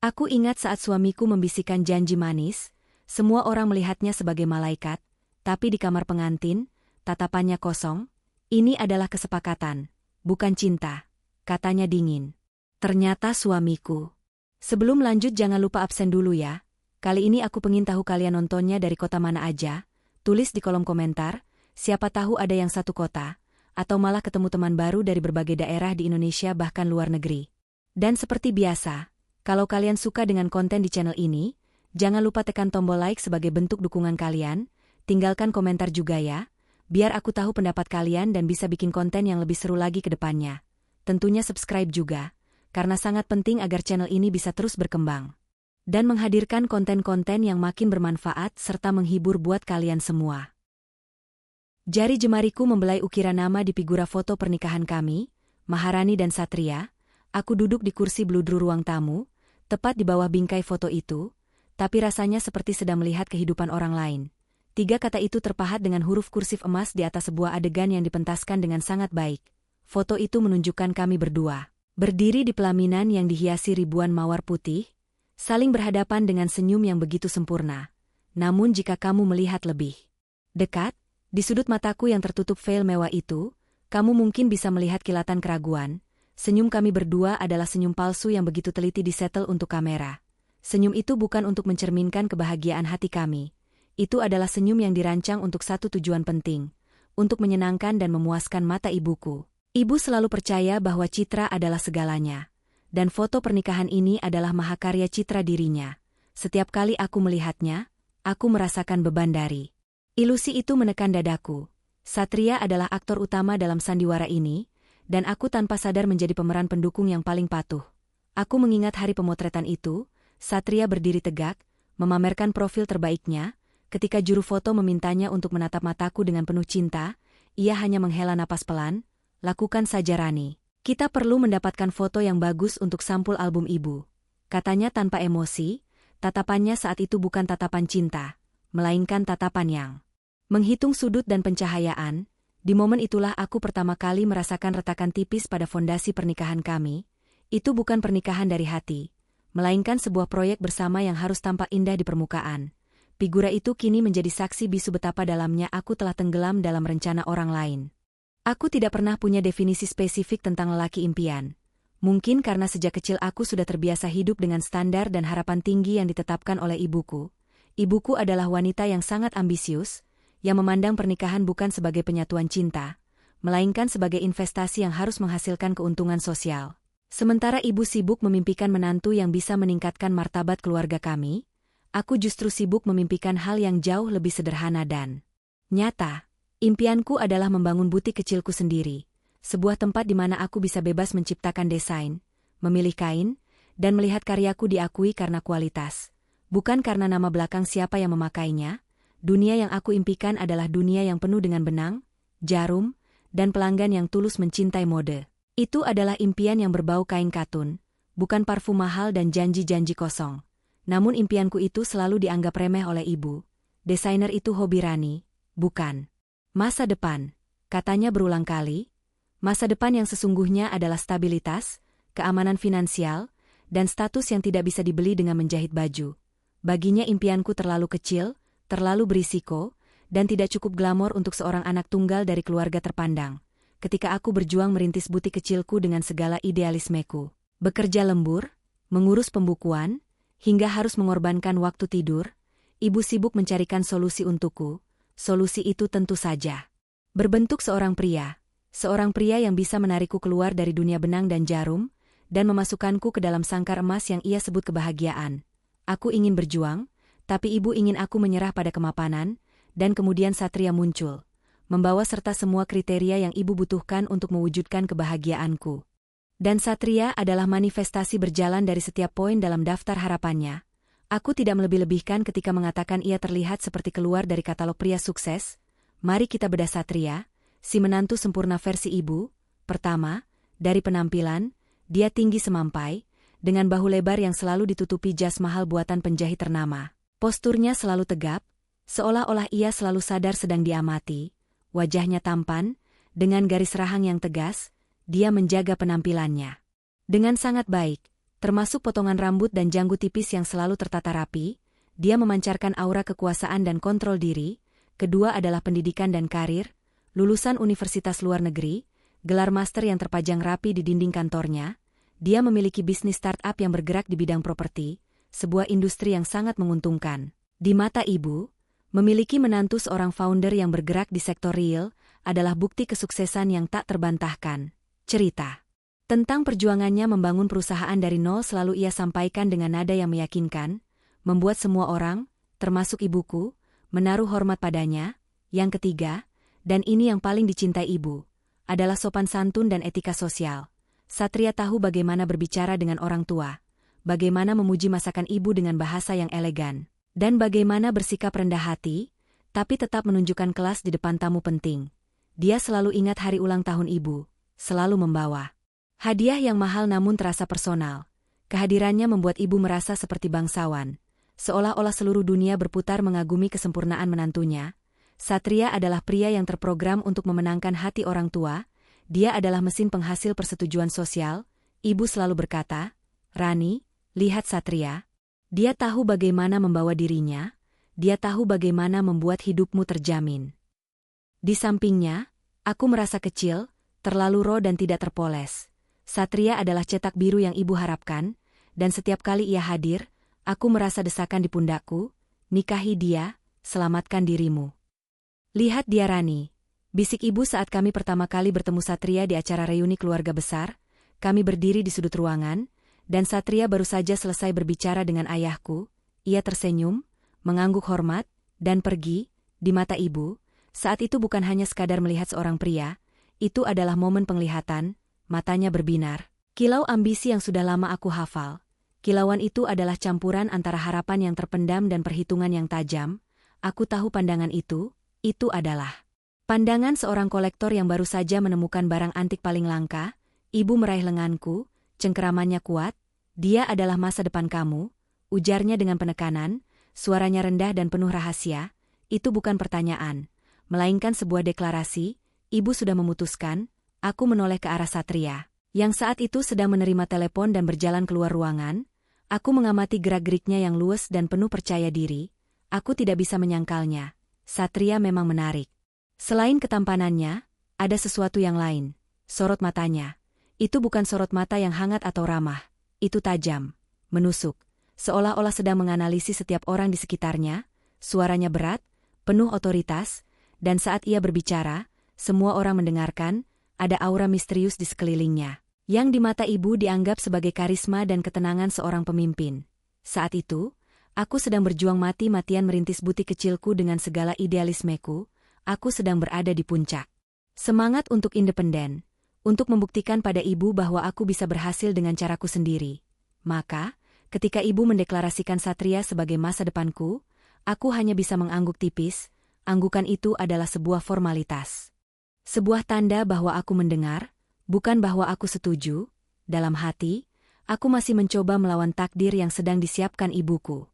Aku ingat saat suamiku membisikkan janji manis, semua orang melihatnya sebagai malaikat, tapi di kamar pengantin, tatapannya kosong. Ini adalah kesepakatan, bukan cinta, katanya dingin. Ternyata suamiku. Sebelum lanjut jangan lupa absen dulu ya. Kali ini aku pengen tahu kalian nontonnya dari kota mana aja. Tulis di kolom komentar, siapa tahu ada yang satu kota, atau malah ketemu teman baru dari berbagai daerah di Indonesia bahkan luar negeri. Dan seperti biasa, kalau kalian suka dengan konten di channel ini, jangan lupa tekan tombol like sebagai bentuk dukungan kalian, tinggalkan komentar juga ya, biar aku tahu pendapat kalian dan bisa bikin konten yang lebih seru lagi ke depannya. Tentunya subscribe juga, karena sangat penting agar channel ini bisa terus berkembang. Dan menghadirkan konten-konten yang makin bermanfaat serta menghibur buat kalian semua. Jari jemariku membelai ukiran nama di figura foto pernikahan kami, Maharani dan Satria. Aku duduk di kursi bludru ruang tamu, tepat di bawah bingkai foto itu, tapi rasanya seperti sedang melihat kehidupan orang lain. 3 kata itu terpahat dengan huruf kursif emas di atas sebuah adegan yang dipentaskan dengan sangat baik. Foto itu menunjukkan kami berdua, berdiri di pelaminan yang dihiasi ribuan mawar putih, saling berhadapan dengan senyum yang begitu sempurna. Namun jika kamu melihat lebih dekat, di sudut mataku yang tertutup veil mewah itu, kamu mungkin bisa melihat kilatan keraguan. Senyum kami berdua adalah senyum palsu yang begitu teliti disetel untuk kamera. Senyum itu bukan untuk mencerminkan kebahagiaan hati kami. Itu adalah senyum yang dirancang untuk satu tujuan penting, untuk menyenangkan dan memuaskan mata ibuku. Ibu selalu percaya bahwa citra adalah segalanya, dan foto pernikahan ini adalah mahakarya citra dirinya. Setiap kali aku melihatnya, aku merasakan beban dari ilusi itu menekan dadaku. Satria adalah aktor utama dalam sandiwara ini, dan aku tanpa sadar menjadi pemeran pendukung yang paling patuh. Aku mengingat hari pemotretan itu, Satria berdiri tegak, memamerkan profil terbaiknya. Ketika juru foto memintanya untuk menatap mataku dengan penuh cinta, ia hanya menghela napas pelan. Lakukan saja Rani. Kita perlu mendapatkan foto yang bagus untuk sampul album ibu. Katanya tanpa emosi, tatapannya saat itu bukan tatapan cinta, melainkan tatapan yang menghitung sudut dan pencahayaan. Di momen itulah aku pertama kali merasakan retakan tipis pada fondasi pernikahan kami. Itu bukan pernikahan dari hati, melainkan sebuah proyek bersama yang harus tampak indah di permukaan. Figura itu kini menjadi saksi bisu betapa dalamnya aku telah tenggelam dalam rencana orang lain. Aku tidak pernah punya definisi spesifik tentang lelaki impian. Mungkin karena sejak kecil aku sudah terbiasa hidup dengan standar dan harapan tinggi yang ditetapkan oleh ibuku. Ibuku adalah wanita yang sangat ambisius, yang memandang pernikahan bukan sebagai penyatuan cinta, melainkan sebagai investasi yang harus menghasilkan keuntungan sosial. Sementara ibu sibuk memimpikan menantu yang bisa meningkatkan martabat keluarga kami, aku justru sibuk memimpikan hal yang jauh lebih sederhana dan nyata. Impianku adalah membangun butik kecilku sendiri, sebuah tempat di mana aku bisa bebas menciptakan desain, memilih kain, dan melihat karyaku diakui karena kualitas, bukan karena nama belakang siapa yang memakainya. Dunia yang aku impikan adalah dunia yang penuh dengan benang, jarum, dan pelanggan yang tulus mencintai mode. Itu adalah impian yang berbau kain katun, bukan parfum mahal dan janji-janji kosong. Namun impianku itu selalu dianggap remeh oleh ibu. Desainer itu hobi Rani, bukan masa depan, katanya berulang kali. Masa depan yang sesungguhnya adalah stabilitas, keamanan finansial, dan status yang tidak bisa dibeli dengan menjahit baju. Baginya impianku terlalu kecil, terlalu berisiko, dan tidak cukup glamor untuk seorang anak tunggal dari keluarga terpandang. Ketika aku berjuang merintis butik kecilku dengan segala idealismeku, bekerja lembur, mengurus pembukuan, hingga harus mengorbankan waktu tidur, ibu sibuk mencarikan solusi untukku. Solusi itu tentu saja berbentuk seorang pria yang bisa menarikku keluar dari dunia benang dan jarum, dan memasukkanku ke dalam sangkar emas yang ia sebut kebahagiaan. Aku ingin berjuang, tapi ibu ingin aku menyerah pada kemapanan, dan kemudian Satria muncul, membawa serta semua kriteria yang ibu butuhkan untuk mewujudkan kebahagiaanku. Dan Satria adalah manifestasi berjalan dari setiap poin dalam daftar harapannya. Aku tidak melebih-lebihkan ketika mengatakan ia terlihat seperti keluar dari katalog pria sukses. Mari kita bedah Satria, si menantu sempurna versi ibu. Pertama, dari penampilan, dia tinggi semampai, dengan bahu lebar yang selalu ditutupi jas mahal buatan penjahit ternama. Posturnya selalu tegap, seolah-olah ia selalu sadar sedang diamati. Wajahnya tampan, dengan garis rahang yang tegas, dia menjaga penampilannya dengan sangat baik. termasuk potongan rambut dan janggut tipis yang selalu tertata rapi. Dia memancarkan aura kekuasaan dan kontrol diri. Kedua adalah pendidikan dan karir, lulusan universitas luar negeri, gelar master yang terpajang rapi di dinding kantornya. Dia memiliki bisnis startup yang bergerak di bidang properti, sebuah industri yang sangat menguntungkan. Di mata ibu, memiliki menantu seorang founder yang bergerak di sektor real adalah bukti kesuksesan yang tak terbantahkan. Cerita tentang perjuangannya membangun perusahaan dari nol selalu ia sampaikan dengan nada yang meyakinkan, membuat semua orang, termasuk ibuku, menaruh hormat padanya. Yang ketiga, dan ini yang paling dicintai ibu, adalah sopan santun dan etika sosial. Satria tahu bagaimana berbicara dengan orang tua, bagaimana memuji masakan ibu dengan bahasa yang elegan, dan bagaimana bersikap rendah hati, tapi tetap menunjukkan kelas di depan tamu penting. Dia selalu ingat hari ulang tahun ibu, selalu membawa hadiah yang mahal namun terasa personal. Kehadirannya membuat ibu merasa seperti bangsawan, seolah-olah seluruh dunia berputar mengagumi kesempurnaan menantunya. Satria adalah pria yang terprogram untuk memenangkan hati orang tua. Dia adalah mesin penghasil persetujuan sosial. Ibu selalu berkata, "Rani, lihat Satria. Dia tahu bagaimana membawa dirinya. Dia tahu bagaimana membuat hidupmu terjamin." Di sampingnya, aku merasa kecil, terlalu raw dan tidak terpoles. Satria adalah cetak biru yang ibu harapkan, dan setiap kali ia hadir, aku merasa desakan di pundakku. Nikahi dia, selamatkan dirimu. Lihat dia Rani, bisik ibu saat kami pertama kali bertemu Satria di acara reuni keluarga besar. Kami berdiri di sudut ruangan, dan Satria baru saja selesai berbicara dengan ayahku. Ia tersenyum, mengangguk hormat, dan pergi. Di mata ibu, saat itu bukan hanya sekadar melihat seorang pria, itu adalah momen penglihatan, matanya berbinar. Kilau ambisi yang sudah lama aku hafal. Kilauan itu adalah campuran antara harapan yang terpendam dan perhitungan yang tajam. Aku tahu pandangan itu adalah pandangan seorang kolektor yang baru saja menemukan barang antik paling langka. Ibu meraih lenganku, cengkeramannya kuat. "Dia adalah masa depan kamu," ujarnya dengan penekanan, suaranya rendah dan penuh rahasia. Itu bukan pertanyaan, melainkan sebuah deklarasi. Ibu sudah memutuskan. Aku menoleh ke arah Satria, yang saat itu sedang menerima telepon dan berjalan keluar ruangan. Aku mengamati gerak-geriknya yang luwes dan penuh percaya diri. Aku tidak bisa menyangkalnya. Satria memang menarik. Selain ketampanannya, ada sesuatu yang lain. Sorot matanya. Itu bukan sorot mata yang hangat atau ramah. Itu tajam, menusuk, seolah-olah sedang menganalisis setiap orang di sekitarnya. Suaranya berat, penuh otoritas, dan saat ia berbicara, semua orang mendengarkan. Ada aura misterius di sekelilingnya, yang di mata ibu dianggap sebagai karisma dan ketenangan seorang pemimpin. Saat itu, aku sedang berjuang mati-matian merintis butik kecilku dengan segala idealismeku. Aku sedang berada di puncak. Semangat untuk independen, untuk membuktikan pada ibu bahwa aku bisa berhasil dengan caraku sendiri. Maka, ketika ibu mendeklarasikan Satria sebagai masa depanku, aku hanya bisa mengangguk tipis. Anggukan itu adalah sebuah formalitas. Sebuah tanda bahwa aku mendengar, bukan bahwa aku setuju. Dalam hati, aku masih mencoba melawan takdir yang sedang disiapkan ibuku.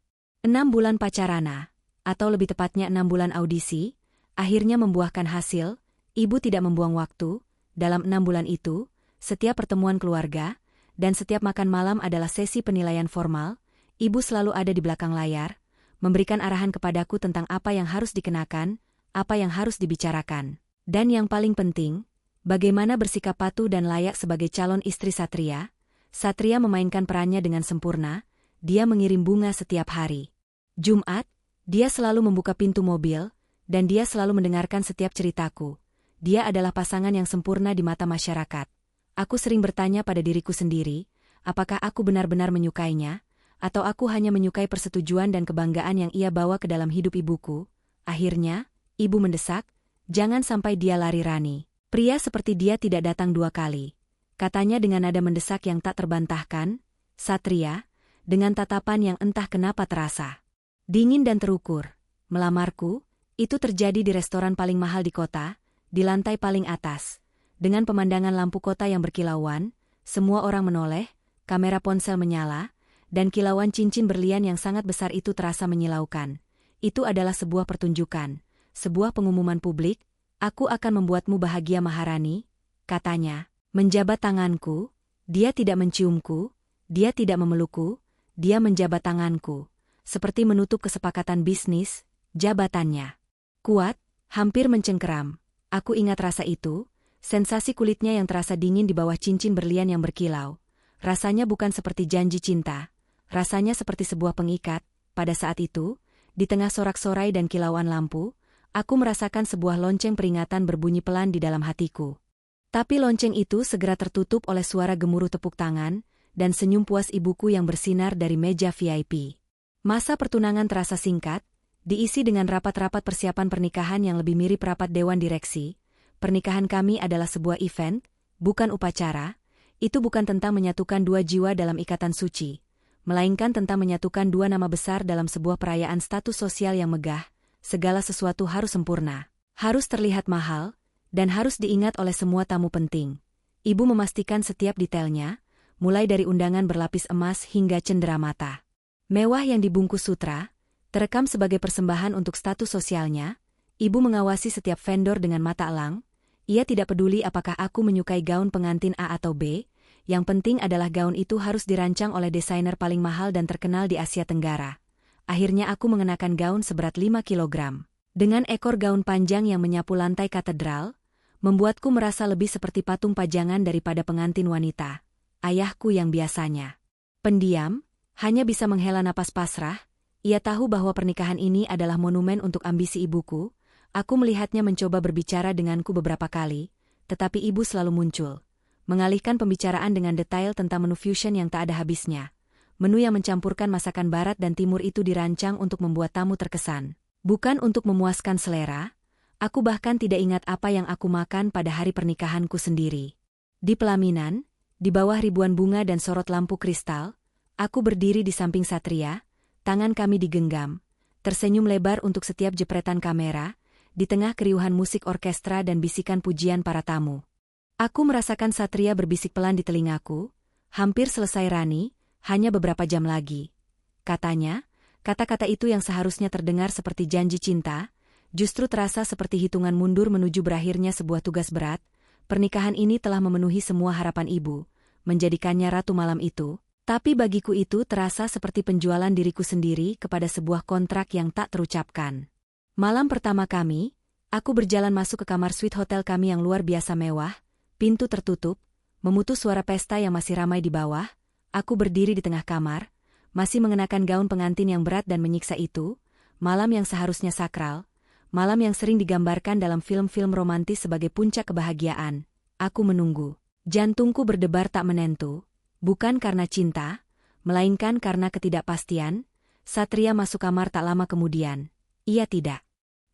6 bulan pacarana, atau lebih tepatnya 6 bulan audisi, akhirnya membuahkan hasil. Ibu tidak membuang waktu. Dalam 6 bulan itu, setiap pertemuan keluarga, dan setiap makan malam adalah sesi penilaian formal. Ibu selalu ada di belakang layar, memberikan arahan kepadaku tentang apa yang harus dikenakan, apa yang harus dibicarakan. Dan yang paling penting, bagaimana bersikap patuh dan layak sebagai calon istri Satria. Satria memainkan perannya dengan sempurna. Dia mengirim bunga setiap hari. Jumat, dia selalu membuka pintu mobil, dan dia selalu mendengarkan setiap ceritaku. Dia adalah pasangan yang sempurna di mata masyarakat. Aku sering bertanya pada diriku sendiri, apakah aku benar-benar menyukainya, atau aku hanya menyukai persetujuan dan kebanggaan yang ia bawa ke dalam hidup ibuku. Akhirnya, ibu mendesak, "Jangan sampai dia lari Rani. Pria seperti dia tidak datang 2 kali." Katanya dengan nada mendesak yang tak terbantahkan. Satria, dengan tatapan yang entah kenapa terasa dingin dan terukur, melamarku. Itu terjadi di restoran paling mahal di kota, di lantai paling atas. Dengan pemandangan lampu kota yang berkilauan, semua orang menoleh, kamera ponsel menyala, dan kilauan cincin berlian yang sangat besar itu terasa menyilaukan. Itu adalah sebuah pertunjukan. Sebuah pengumuman publik. "Aku akan membuatmu bahagia Maharani," katanya. Menjabat tanganku, dia tidak menciumku, Dia tidak memelukku, dia menjabat tanganku, seperti menutup kesepakatan bisnis, jabatannya. Kuat, hampir mencengkeram. Aku ingat rasa itu, sensasi kulitnya yang terasa dingin di bawah cincin berlian yang berkilau. Rasanya bukan seperti janji cinta, rasanya seperti sebuah pengikat. Pada saat itu, di tengah sorak-sorai dan kilauan lampu, aku merasakan sebuah lonceng peringatan berbunyi pelan di dalam hatiku. Tapi lonceng itu segera tertutup oleh suara gemuruh tepuk tangan dan senyum puas ibuku yang bersinar dari meja VIP. Masa pertunangan terasa singkat, diisi dengan rapat-rapat persiapan pernikahan yang lebih mirip rapat dewan direksi. Pernikahan kami adalah sebuah event, bukan upacara. Itu bukan tentang menyatukan dua jiwa dalam ikatan suci, melainkan tentang menyatukan dua nama besar dalam sebuah perayaan status sosial yang megah. Segala sesuatu harus sempurna, harus terlihat mahal, dan harus diingat oleh semua tamu penting. Ibu memastikan setiap detailnya, mulai dari undangan berlapis emas hingga cenderamata mewah yang dibungkus sutra, terekam sebagai persembahan untuk status sosialnya. Ibu mengawasi setiap vendor dengan mata elang. Ia tidak peduli apakah aku menyukai gaun pengantin A atau B, yang penting adalah gaun itu harus dirancang oleh desainer paling mahal dan terkenal di Asia Tenggara. Akhirnya aku mengenakan gaun seberat 5 kilogram. Dengan ekor gaun panjang yang menyapu lantai katedral, membuatku merasa lebih seperti patung pajangan daripada pengantin wanita, ayahku yang biasanya pendiam, hanya bisa menghela napas pasrah. Ia tahu bahwa pernikahan ini adalah monumen untuk ambisi ibuku. Aku melihatnya mencoba berbicara denganku beberapa kali, tetapi ibu selalu muncul, mengalihkan pembicaraan dengan detail tentang menu fusion yang tak ada habisnya. Menu yang mencampurkan masakan barat dan timur itu dirancang untuk membuat tamu terkesan, bukan untuk memuaskan selera. Aku bahkan tidak ingat apa yang aku makan pada hari pernikahanku sendiri. Di pelaminan, di bawah ribuan bunga dan sorot lampu kristal, aku berdiri di samping Satria, tangan kami digenggam, tersenyum lebar untuk setiap jepretan kamera, di tengah keriuhan musik orkestra dan bisikan pujian para tamu. Aku merasakan Satria berbisik pelan di telingaku, hampir selesai Rani, hanya beberapa jam lagi. Katanya, kata-kata itu yang seharusnya terdengar seperti janji cinta, justru terasa seperti hitungan mundur menuju berakhirnya sebuah tugas berat. Pernikahan ini telah memenuhi semua harapan ibu, menjadikannya ratu malam itu. Tapi bagiku itu terasa seperti penjualan diriku sendiri kepada sebuah kontrak yang tak terucapkan. Malam pertama kami, aku berjalan masuk ke kamar suite hotel kami yang luar biasa mewah, pintu tertutup, memutus suara pesta yang masih ramai di bawah. Aku berdiri di tengah kamar, masih mengenakan gaun pengantin yang berat dan menyiksa itu, malam yang seharusnya sakral, malam yang sering digambarkan dalam film-film romantis sebagai puncak kebahagiaan. Aku menunggu. Jantungku berdebar tak menentu. Bukan karena cinta, melainkan karena ketidakpastian. Satria masuk kamar tak lama kemudian. Ia tidak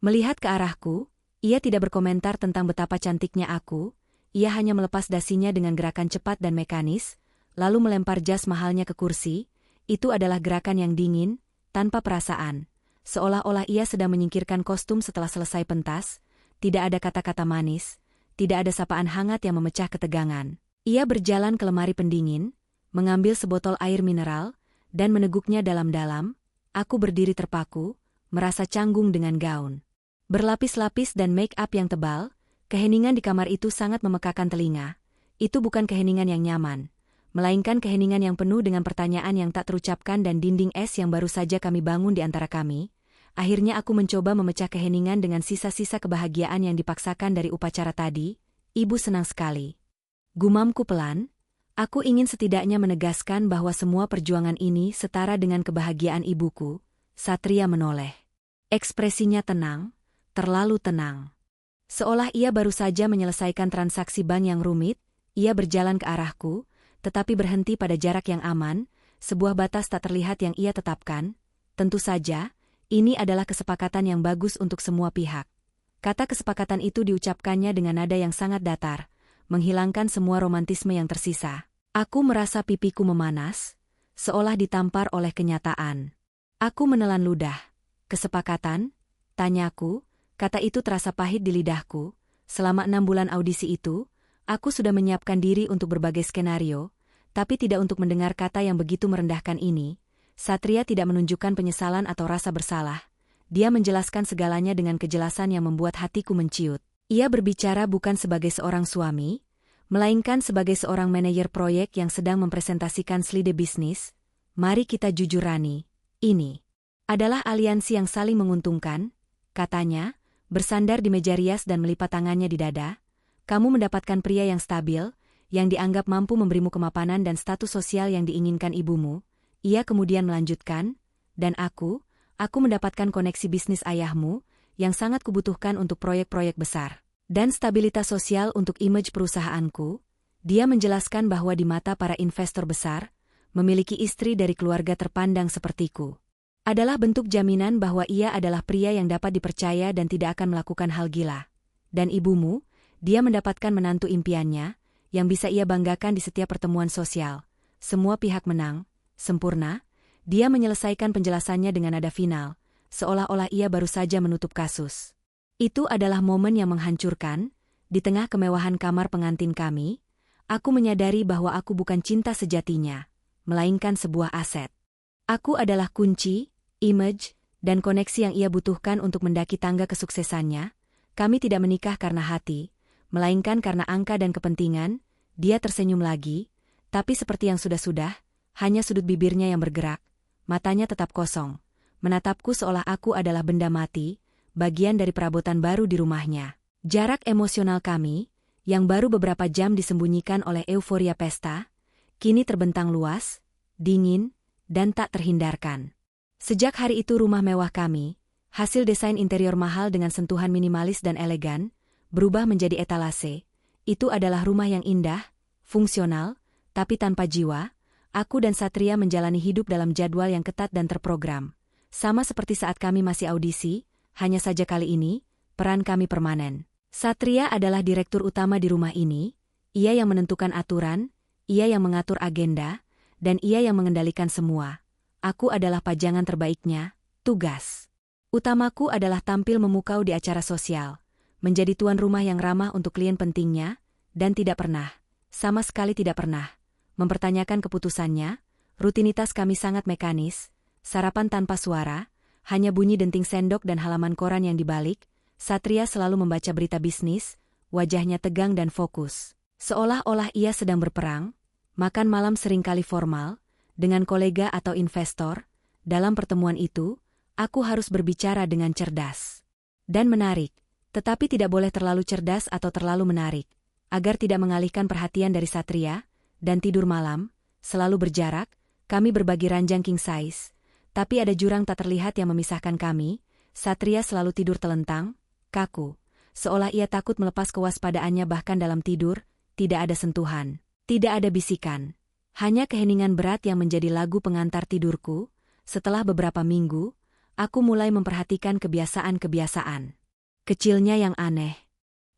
melihat ke arahku, ia tidak berkomentar tentang betapa cantiknya aku, ia hanya melepas dasinya dengan gerakan cepat dan mekanis, lalu melempar jas mahalnya ke kursi. Itu adalah gerakan yang dingin, tanpa perasaan, seolah-olah ia sedang menyingkirkan kostum setelah selesai pentas. Tidak ada kata-kata manis, tidak ada sapaan hangat yang memecah ketegangan. Ia berjalan ke lemari pendingin, mengambil sebotol air mineral, dan meneguknya dalam-dalam. Aku berdiri terpaku, merasa canggung dengan gaun berlapis-lapis dan make-up yang tebal. Keheningan di kamar itu sangat memekakan telinga. Itu bukan keheningan yang nyaman, melainkan keheningan yang penuh dengan pertanyaan yang tak terucapkan dan dinding es yang baru saja kami bangun di antara kami. Akhirnya aku mencoba memecah keheningan dengan sisa-sisa kebahagiaan yang dipaksakan dari upacara tadi. Ibu senang sekali. Gumamku pelan. Aku ingin setidaknya menegaskan bahwa semua perjuangan ini setara dengan kebahagiaan ibuku. Satria menoleh. Ekspresinya tenang, terlalu tenang. Seolah ia baru saja menyelesaikan transaksi bank yang rumit. Ia berjalan ke arahku, tetapi berhenti pada jarak yang aman, sebuah batas tak terlihat yang ia tetapkan. Tentu saja, ini adalah kesepakatan yang bagus untuk semua pihak. Kata kesepakatan itu diucapkannya dengan nada yang sangat datar, menghilangkan semua romantisme yang tersisa. Aku merasa pipiku memanas, seolah ditampar oleh kenyataan. Aku menelan ludah. Kesepakatan? Tanyaku, kata itu terasa pahit di lidahku. Selama 6 bulan audisi itu, aku sudah menyiapkan diri untuk berbagai skenario, tapi tidak untuk mendengar kata yang begitu merendahkan ini. Satria tidak menunjukkan penyesalan atau rasa bersalah. Dia menjelaskan segalanya dengan kejelasan yang membuat hatiku menciut. Ia berbicara bukan sebagai seorang suami, melainkan sebagai seorang manajer proyek yang sedang mempresentasikan slide bisnis. Mari kita jujur Rani, ini adalah aliansi yang saling menguntungkan, katanya, bersandar di meja rias dan melipat tangannya di dada. Kamu mendapatkan pria yang stabil, yang dianggap mampu memberimu kemapanan dan status sosial yang diinginkan ibumu. Ia kemudian melanjutkan, dan aku mendapatkan koneksi bisnis ayahmu, yang sangat kubutuhkan untuk proyek-proyek besar. Dan stabilitas sosial untuk image perusahaanku. Dia menjelaskan bahwa di mata para investor besar, memiliki istri dari keluarga terpandang sepertiku adalah bentuk jaminan bahwa ia adalah pria yang dapat dipercaya dan tidak akan melakukan hal gila. Dan ibumu, dia mendapatkan menantu impiannya, yang bisa ia banggakan di setiap pertemuan sosial. Semua pihak menang, sempurna. Dia menyelesaikan penjelasannya dengan nada final, seolah-olah ia baru saja menutup kasus. Itu adalah momen yang menghancurkan. Di tengah kemewahan kamar pengantin kami, aku menyadari bahwa aku bukan cinta sejatinya, melainkan sebuah aset. Aku adalah kunci, image, dan koneksi yang ia butuhkan untuk mendaki tangga kesuksesannya. Kami tidak menikah karena hati, melainkan karena angka dan kepentingan. Dia tersenyum lagi, tapi seperti yang sudah-sudah, hanya sudut bibirnya yang bergerak, matanya tetap kosong, menatapku seolah aku adalah benda mati, bagian dari perabotan baru di rumahnya. Jarak emosional kami, yang baru beberapa jam disembunyikan oleh euforia pesta, kini terbentang luas, dingin, dan tak terhindarkan. Sejak hari itu rumah mewah kami, hasil desain interior mahal dengan sentuhan minimalis dan elegan, berubah menjadi etalase. Itu adalah rumah yang indah, fungsional, tapi tanpa jiwa. Aku dan Satria menjalani hidup dalam jadwal yang ketat dan terprogram. Sama seperti saat kami masih audisi, hanya saja kali ini, peran kami permanen. Satria adalah direktur utama di rumah ini, ia yang menentukan aturan, ia yang mengatur agenda, dan ia yang mengendalikan semua. Aku adalah pajangan terbaiknya. Tugas utamaku adalah tampil memukau di acara sosial, menjadi tuan rumah yang ramah untuk klien pentingnya, dan tidak pernah, sama sekali tidak pernah, mempertanyakan keputusannya. Rutinitas kami sangat mekanis, sarapan tanpa suara, hanya bunyi denting sendok dan halaman koran yang dibalik. Satria selalu membaca berita bisnis, wajahnya tegang dan fokus, seolah-olah ia sedang berperang. Makan malam seringkali formal, dengan kolega atau investor. Dalam pertemuan itu, aku harus berbicara dengan cerdas dan menarik, tetapi tidak boleh terlalu cerdas atau terlalu menarik, agar tidak mengalihkan perhatian dari Satria. Dan tidur malam, selalu berjarak, kami berbagi ranjang king size, tapi ada jurang tak terlihat yang memisahkan kami. Satria selalu tidur telentang, kaku, seolah ia takut melepas kewaspadaannya. Bahkan dalam tidur, tidak ada sentuhan, tidak ada bisikan, hanya keheningan berat yang menjadi lagu pengantar tidurku. Setelah beberapa minggu, aku mulai memperhatikan kebiasaan-kebiasaan kecilnya yang aneh.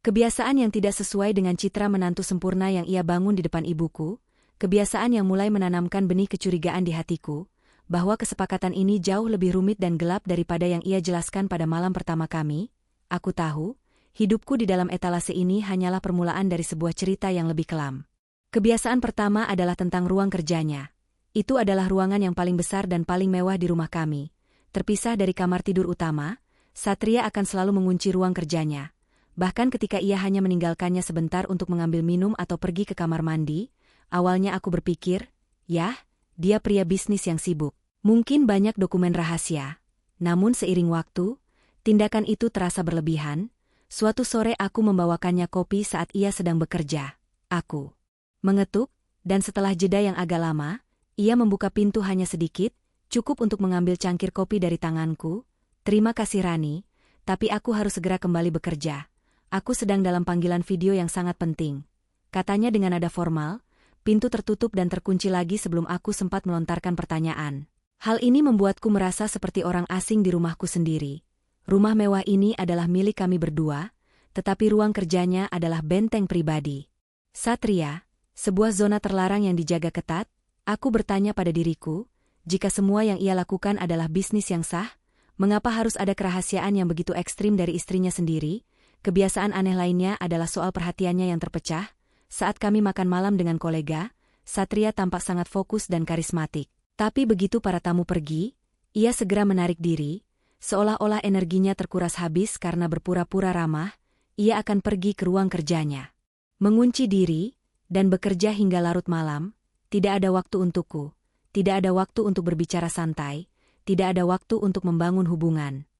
Kebiasaan yang tidak sesuai dengan citra menantu sempurna yang ia bangun di depan ibuku, kebiasaan yang mulai menanamkan benih kecurigaan di hatiku, bahwa kesepakatan ini jauh lebih rumit dan gelap daripada yang ia jelaskan pada malam pertama kami. Aku tahu, hidupku di dalam etalase ini hanyalah permulaan dari sebuah cerita yang lebih kelam. Kebiasaan pertama adalah tentang ruang kerjanya. Itu adalah ruangan yang paling besar dan paling mewah di rumah kami. Terpisah dari kamar tidur utama, Satria akan selalu mengunci ruang kerjanya. Bahkan ketika ia hanya meninggalkannya sebentar untuk mengambil minum atau pergi ke kamar mandi, awalnya aku berpikir, yah, dia pria bisnis yang sibuk. Mungkin banyak dokumen rahasia. Namun seiring waktu, tindakan itu terasa berlebihan. Suatu sore aku membawakannya kopi saat ia sedang bekerja. Aku mengetuk, dan setelah jeda yang agak lama, ia membuka pintu hanya sedikit, cukup untuk mengambil cangkir kopi dari tanganku. Terima kasih Rani, tapi aku harus segera kembali bekerja. Aku sedang dalam panggilan video yang sangat penting, katanya dengan nada formal. Pintu tertutup dan terkunci lagi sebelum aku sempat melontarkan pertanyaan. Hal ini membuatku merasa seperti orang asing di rumahku sendiri. Rumah mewah ini adalah milik kami berdua, tetapi ruang kerjanya adalah benteng pribadi Satria, sebuah zona terlarang yang dijaga ketat. Aku bertanya pada diriku, jika semua yang ia lakukan adalah bisnis yang sah, mengapa harus ada kerahasiaan yang begitu ekstrim dari istrinya sendiri? Kebiasaan aneh lainnya adalah soal perhatiannya yang terpecah. Saat kami makan malam dengan kolega, Satria tampak sangat fokus dan karismatik. Tapi begitu para tamu pergi, ia segera menarik diri, seolah-olah energinya terkuras habis karena berpura-pura ramah. Ia akan pergi ke ruang kerjanya, mengunci diri, dan bekerja hingga larut malam, tidak ada waktu untukku, tidak ada waktu untuk berbicara santai, tidak ada waktu untuk membangun hubungan.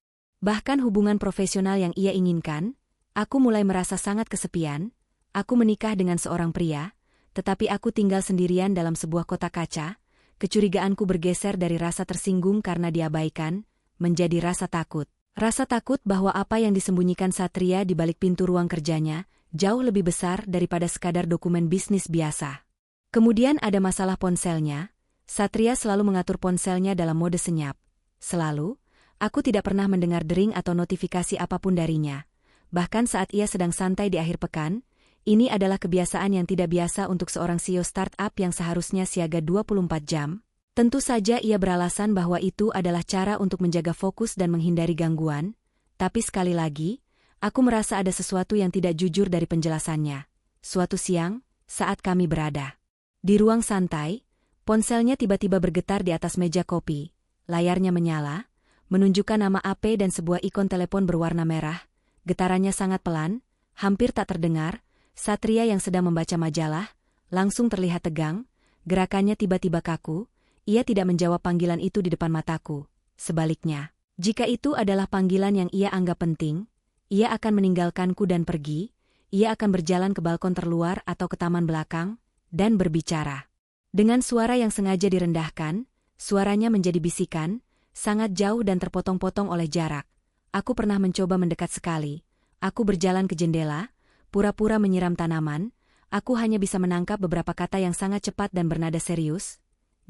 Bahkan hubungan profesional yang ia inginkan, aku mulai merasa sangat kesepian. Aku menikah dengan seorang pria, tetapi aku tinggal sendirian dalam sebuah kota kaca. Kecurigaanku bergeser dari rasa tersinggung karena diabaikan, menjadi rasa takut. Rasa takut bahwa apa yang disembunyikan Satria di balik pintu ruang kerjanya jauh lebih besar daripada sekadar dokumen bisnis biasa. Kemudian ada masalah ponselnya. Satria selalu mengatur ponselnya dalam mode senyap. Selalu. Aku tidak pernah mendengar dering atau notifikasi apapun darinya. Bahkan saat ia sedang santai di akhir pekan, ini adalah kebiasaan yang tidak biasa untuk seorang CEO startup yang seharusnya siaga 24 jam. Tentu saja ia beralasan bahwa itu adalah cara untuk menjaga fokus dan menghindari gangguan, tapi sekali lagi, aku merasa ada sesuatu yang tidak jujur dari penjelasannya. Suatu siang, saat kami berada di ruang santai, ponselnya tiba-tiba bergetar di atas meja kopi, layarnya menyala, menunjukkan nama AP dan sebuah ikon telepon berwarna merah. Getarannya sangat pelan, hampir tak terdengar. Satria yang sedang membaca majalah, langsung terlihat tegang, gerakannya tiba-tiba kaku. Ia tidak menjawab panggilan itu di depan mataku. Sebaliknya, jika itu adalah panggilan yang ia anggap penting, ia akan meninggalkanku dan pergi. Ia akan berjalan ke balkon terluar atau ke taman belakang, dan berbicara. Dengan suara yang sengaja direndahkan, suaranya menjadi bisikan, sangat jauh dan terpotong-potong oleh jarak. Aku pernah mencoba mendekat sekali. Aku berjalan ke jendela, pura-pura menyiram tanaman. Aku hanya bisa menangkap beberapa kata yang sangat cepat dan bernada serius.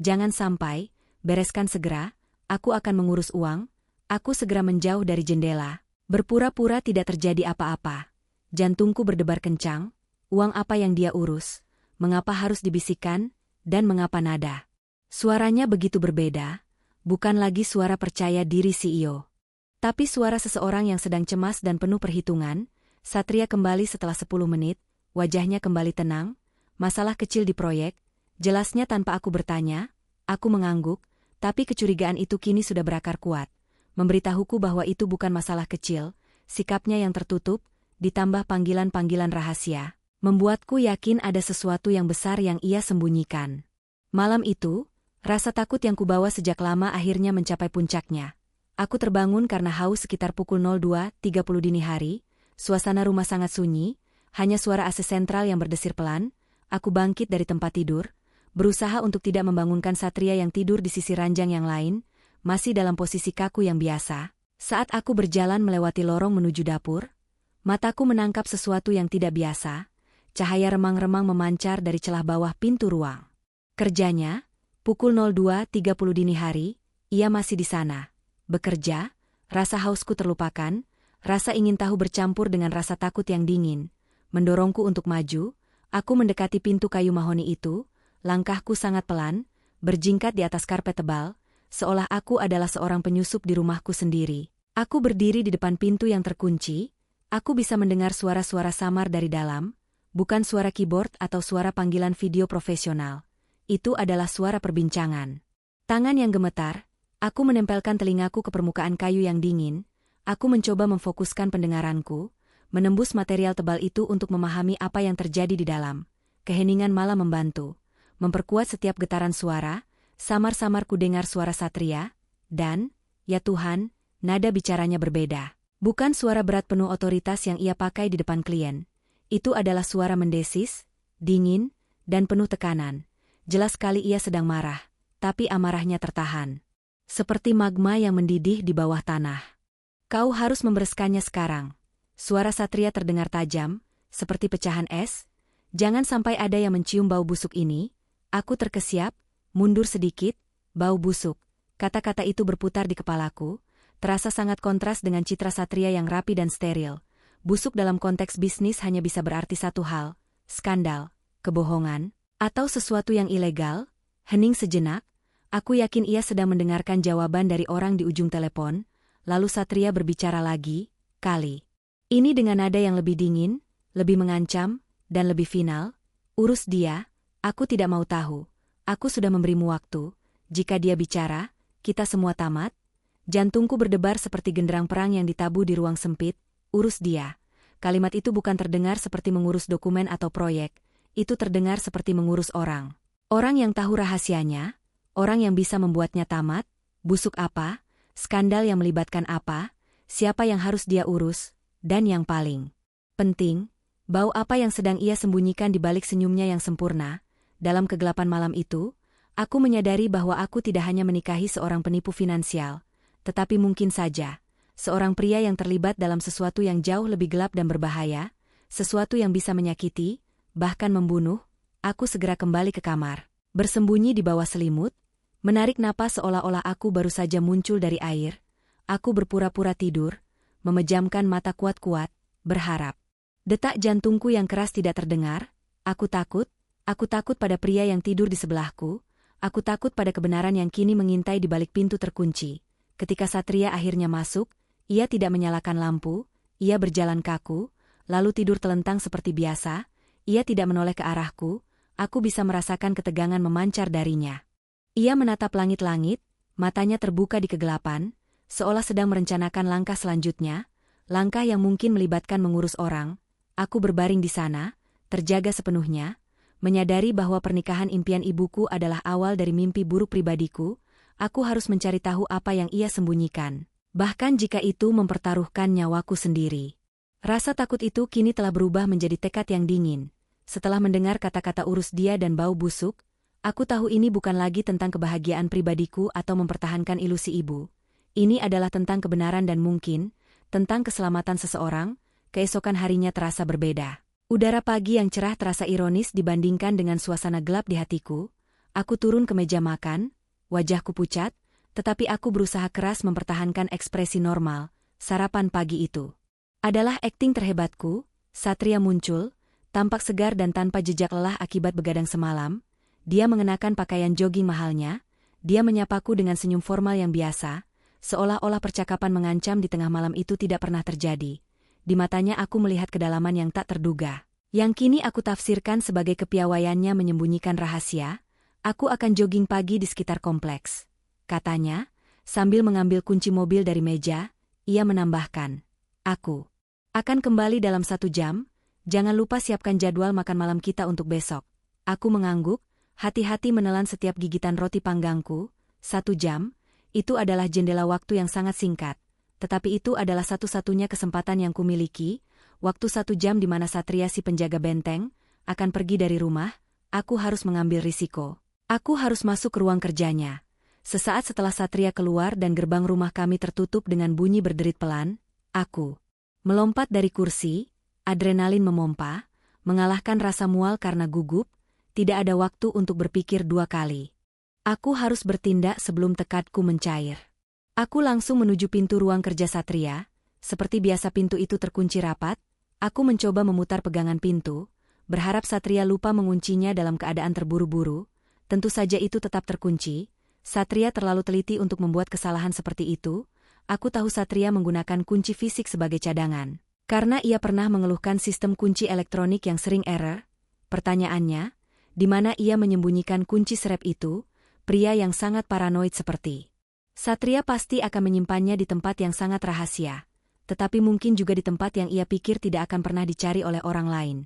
Jangan sampai, bereskan segera, aku akan mengurus uang. Aku segera menjauh dari jendela. Berpura-pura tidak terjadi apa-apa. Jantungku berdebar kencang. Uang apa yang dia urus? Mengapa harus dibisikkan? Dan mengapa nada suaranya begitu berbeda? Bukan lagi suara percaya diri CEO. Tapi suara seseorang yang sedang cemas dan penuh perhitungan. Satria kembali setelah 10 menit, wajahnya kembali tenang. Masalah kecil di proyek, jelasnya tanpa aku bertanya. Aku mengangguk, tapi kecurigaan itu kini sudah berakar kuat. Memberitahuku bahwa itu bukan masalah kecil, sikapnya yang tertutup, ditambah panggilan-panggilan rahasia, membuatku yakin ada sesuatu yang besar yang ia sembunyikan. Malam itu, rasa takut yang kubawa sejak lama akhirnya mencapai puncaknya. Aku terbangun karena haus sekitar pukul 02.30 dini hari, suasana rumah sangat sunyi, hanya suara AC sentral yang berdesir pelan. Aku bangkit dari tempat tidur, berusaha untuk tidak membangunkan Satria yang tidur di sisi ranjang yang lain, masih dalam posisi kaku yang biasa. Saat aku berjalan melewati lorong menuju dapur, mataku menangkap sesuatu yang tidak biasa. Cahaya remang-remang memancar dari celah bawah pintu ruang kerjanya. Pukul 02.30 dini hari, ia masih di sana. Bekerja, rasa hausku terlupakan, rasa ingin tahu bercampur dengan rasa takut yang dingin. Mendorongku untuk maju, aku mendekati pintu kayu mahoni itu, langkahku sangat pelan, berjingkat di atas karpet tebal, seolah aku adalah seorang penyusup di rumahku sendiri. Aku berdiri di depan pintu yang terkunci, aku bisa mendengar suara-suara samar dari dalam, bukan suara keyboard atau suara panggilan video profesional. Itu adalah suara perbincangan. Tangan yang gemetar, aku menempelkan telingaku ke permukaan kayu yang dingin, aku mencoba memfokuskan pendengaranku, menembus material tebal itu untuk memahami apa yang terjadi di dalam. Keheningan malam membantu, memperkuat setiap getaran suara, samar-samar ku dengar suara Satria, dan, ya Tuhan, nada bicaranya berbeda. Bukan suara berat penuh otoritas yang ia pakai di depan klien. Itu adalah suara mendesis, dingin, dan penuh tekanan. Jelas sekali ia sedang marah, tapi amarahnya tertahan. Seperti magma yang mendidih di bawah tanah. Kau harus membereskannya sekarang. Suara Satria terdengar tajam, seperti pecahan es. Jangan sampai ada yang mencium bau busuk ini. Aku terkesiap, mundur sedikit, bau busuk. Kata-kata itu berputar di kepalaku, terasa sangat kontras dengan citra Satria yang rapi dan steril. Busuk dalam konteks bisnis hanya bisa berarti satu hal, skandal, kebohongan, atau sesuatu yang ilegal. Hening sejenak, aku yakin ia sedang mendengarkan jawaban dari orang di ujung telepon, lalu Satria berbicara lagi, kali ini dengan nada yang lebih dingin, lebih mengancam, dan lebih final. Urus dia, aku tidak mau tahu. Aku sudah memberimu waktu. Jika dia bicara, kita semua tamat. Jantungku berdebar seperti genderang perang yang ditabuh di ruang sempit. Urus dia. Kalimat itu bukan terdengar seperti mengurus dokumen atau proyek. itu terdengar seperti mengurus orang. Orang yang tahu rahasianya, orang yang bisa membuatnya tamat, busuk apa, skandal yang melibatkan apa, siapa yang harus dia urus, dan yang paling penting, bau apa yang sedang ia sembunyikan di balik senyumnya yang sempurna. Dalam kegelapan malam itu, aku menyadari bahwa aku tidak hanya menikahi seorang penipu finansial, tetapi mungkin saja seorang pria yang terlibat dalam sesuatu yang jauh lebih gelap dan berbahaya, sesuatu yang bisa menyakiti, bahkan membunuh. Aku segera kembali ke kamar, bersembunyi di bawah selimut, menarik napas seolah-olah aku baru saja muncul dari air. Aku berpura-pura tidur, memejamkan mata kuat-kuat, berharap. Detak jantungku yang keras tidak terdengar. Aku takut pada pria yang tidur di sebelahku. Aku takut pada kebenaran yang kini mengintai di balik pintu terkunci. Ketika Satria akhirnya masuk, ia tidak menyalakan lampu, ia berjalan kaku, lalu tidur telentang seperti biasa. Ia tidak menoleh ke arahku, aku bisa merasakan ketegangan memancar darinya. Ia menatap langit-langit, matanya terbuka di kegelapan, seolah sedang merencanakan langkah selanjutnya, langkah yang mungkin melibatkan mengurus orang. Aku berbaring di sana, terjaga sepenuhnya, menyadari bahwa pernikahan impian ibuku adalah awal dari mimpi buruk pribadiku. Aku harus mencari tahu apa yang ia sembunyikan, bahkan jika itu mempertaruhkan nyawaku sendiri. Rasa takut itu kini telah berubah menjadi tekad yang dingin. Setelah mendengar kata-kata urus dia dan bau busuk, aku tahu ini bukan lagi tentang kebahagiaan pribadiku atau mempertahankan ilusi ibu. Ini adalah tentang kebenaran dan mungkin, tentang keselamatan seseorang. Keesokan harinya terasa berbeda. Udara pagi yang cerah terasa ironis dibandingkan dengan suasana gelap di hatiku. Aku turun ke meja makan, wajahku pucat, tetapi aku berusaha keras mempertahankan ekspresi normal. Sarapan pagi itu adalah akting terhebatku. Satria muncul, tampak segar dan tanpa jejak lelah akibat begadang semalam. Dia mengenakan pakaian jogging mahalnya. Dia menyapaku dengan senyum formal yang biasa, seolah-olah percakapan mengancam di tengah malam itu tidak pernah terjadi. Di matanya aku melihat kedalaman yang tak terduga, yang kini aku tafsirkan sebagai kepiawaiannya menyembunyikan rahasia. Aku akan jogging pagi di sekitar kompleks, katanya, sambil mengambil kunci mobil dari meja. Ia menambahkan, aku akan kembali dalam 1 jam, jangan lupa siapkan jadwal makan malam kita untuk besok. Aku mengangguk, hati-hati menelan setiap gigitan roti panggangku. 1 jam, itu adalah jendela waktu yang sangat singkat. Tetapi itu adalah satu-satunya kesempatan yang kumiliki, waktu 1 jam di mana Satria si penjaga benteng akan pergi dari rumah. Aku harus mengambil risiko. Aku harus masuk ke ruang kerjanya. Sesaat setelah Satria keluar dan gerbang rumah kami tertutup dengan bunyi berderit pelan, aku melompat dari kursi, adrenalin memompa, mengalahkan rasa mual karena gugup. Tidak ada waktu untuk berpikir 2 kali. Aku harus bertindak sebelum tekadku mencair. Aku langsung menuju pintu ruang kerja Satria. Seperti biasa pintu itu terkunci rapat. Aku mencoba memutar pegangan pintu, berharap Satria lupa menguncinya dalam keadaan terburu-buru. Tentu saja itu tetap terkunci. Satria terlalu teliti untuk membuat kesalahan seperti itu. Aku tahu Satria menggunakan kunci fisik sebagai cadangan, karena ia pernah mengeluhkan sistem kunci elektronik yang sering error. Pertanyaannya, di mana ia menyembunyikan kunci serep itu? Pria yang sangat paranoid seperti Satria pasti akan menyimpannya di tempat yang sangat rahasia, tetapi mungkin juga di tempat yang ia pikir tidak akan pernah dicari oleh orang lain.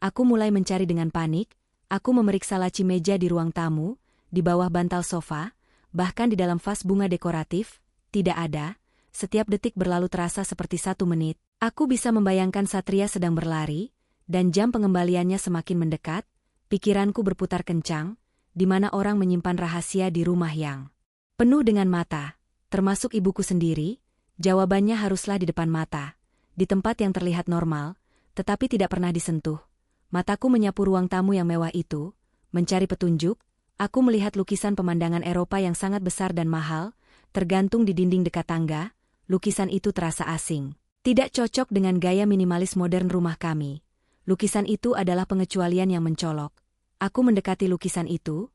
Aku mulai mencari dengan panik. Aku memeriksa laci meja di ruang tamu, di bawah bantal sofa, bahkan di dalam vas bunga dekoratif. Tidak ada. Setiap detik berlalu terasa seperti 1 menit. Aku bisa membayangkan Satria sedang berlari, dan jam pengembaliannya semakin mendekat. Pikiranku berputar kencang, di mana orang menyimpan rahasia di rumah yang penuh dengan mata, termasuk ibuku sendiri. Jawabannya haruslah di depan mata, di tempat yang terlihat normal, tetapi tidak pernah disentuh. Mataku menyapu ruang tamu yang mewah itu, mencari petunjuk. Aku melihat lukisan pemandangan Eropa yang sangat besar dan mahal, tergantung di dinding dekat tangga. Lukisan itu terasa asing, tidak cocok dengan gaya minimalis modern rumah kami. Lukisan itu adalah pengecualian yang mencolok. Aku mendekati lukisan itu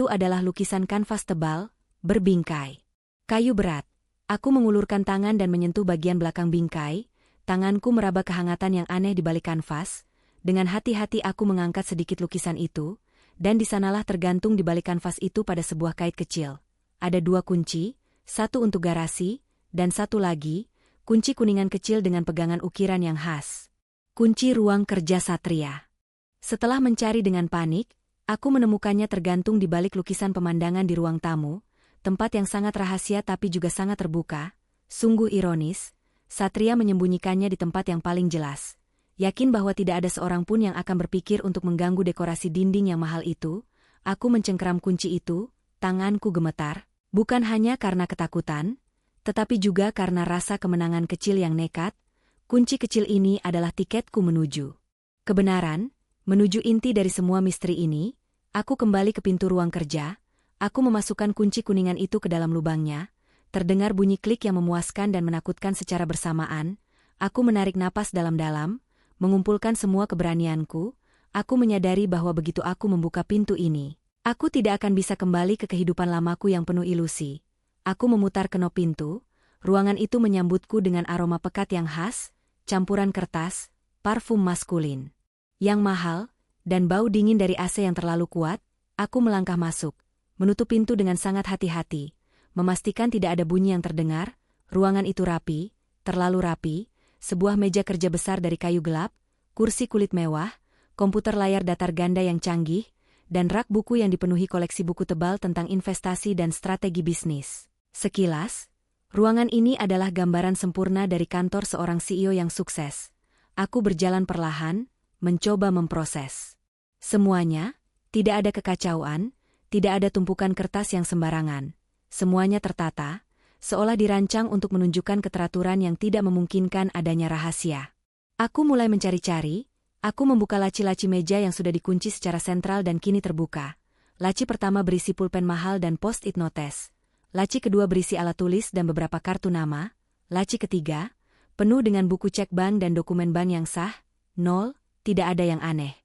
adalah lukisan kanvas tebal, berbingkai kayu berat. Aku mengulurkan tangan dan menyentuh bagian belakang bingkai. Tanganku meraba kehangatan yang aneh di balik kanvas. Dengan hati-hati aku mengangkat sedikit lukisan itu, dan di sanalah tergantung di balik kanvas itu pada sebuah kait kecil. Ada 2 kunci, 1 untuk garasi, dan 1 lagi, kunci kuningan kecil dengan pegangan ukiran yang khas. Kunci ruang kerja Satria. Setelah mencari dengan panik, aku menemukannya tergantung di balik lukisan pemandangan di ruang tamu, tempat yang sangat rahasia tapi juga sangat terbuka. Sungguh ironis, Satria menyembunyikannya di tempat yang paling jelas. Yakin bahwa tidak ada seorang pun yang akan berpikir untuk mengganggu dekorasi dinding yang mahal itu, aku mencengkeram kunci itu, tanganku gemetar, bukan hanya karena ketakutan, tetapi juga karena rasa kemenangan kecil yang nekat. Kunci kecil ini adalah tiketku menuju kebenaran, menuju inti dari semua misteri ini. Aku kembali ke pintu ruang kerja, aku memasukkan kunci kuningan itu ke dalam lubangnya, terdengar bunyi klik yang memuaskan dan menakutkan secara bersamaan. Aku menarik napas dalam-dalam, mengumpulkan semua keberanianku. Aku menyadari bahwa begitu aku membuka pintu ini, aku tidak akan bisa kembali ke kehidupan lamaku yang penuh ilusi. Aku memutar kenop pintu, ruangan itu menyambutku dengan aroma pekat yang khas, campuran kertas, parfum maskulin yang mahal, dan bau dingin dari AC yang terlalu kuat. Aku melangkah masuk, menutup pintu dengan sangat hati-hati, memastikan tidak ada bunyi yang terdengar. Ruangan itu rapi, terlalu rapi, sebuah meja kerja besar dari kayu gelap, kursi kulit mewah, komputer layar datar ganda yang canggih, dan rak buku yang dipenuhi koleksi buku tebal tentang investasi dan strategi bisnis. Sekilas, ruangan ini adalah gambaran sempurna dari kantor seorang CEO yang sukses. Aku berjalan perlahan, mencoba memproses semuanya. Tidak ada kekacauan, tidak ada tumpukan kertas yang sembarangan. Semuanya tertata, seolah dirancang untuk menunjukkan keteraturan yang tidak memungkinkan adanya rahasia. Aku mulai mencari-cari, aku membuka laci-laci meja yang sudah dikunci secara sentral dan kini terbuka. Laci pertama berisi pulpen mahal dan post-it notes. Laci kedua berisi alat tulis dan beberapa kartu nama. Laci ketiga, penuh dengan buku cek bank dan dokumen bank yang sah. Nol, tidak ada yang aneh.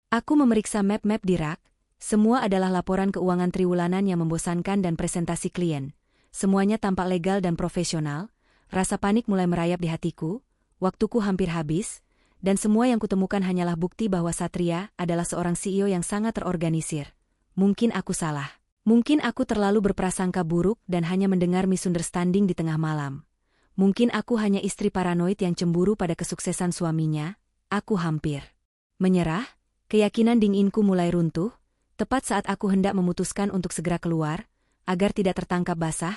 Aku memeriksa map-map di rak. Semua adalah laporan keuangan triwulanan yang membosankan dan presentasi klien. Semuanya tampak legal dan profesional. Rasa panik mulai merayap di hatiku. Waktuku hampir habis, dan semua yang kutemukan hanyalah bukti bahwa Satria adalah seorang CEO yang sangat terorganisir. Mungkin aku salah. Mungkin aku terlalu berprasangka buruk dan hanya mendengar misunderstanding di tengah malam. Mungkin aku hanya istri paranoid yang cemburu pada kesuksesan suaminya. Aku hampir menyerah. Keyakinan dinginku mulai runtuh. Tepat saat aku hendak memutuskan untuk segera keluar, agar tidak tertangkap basah,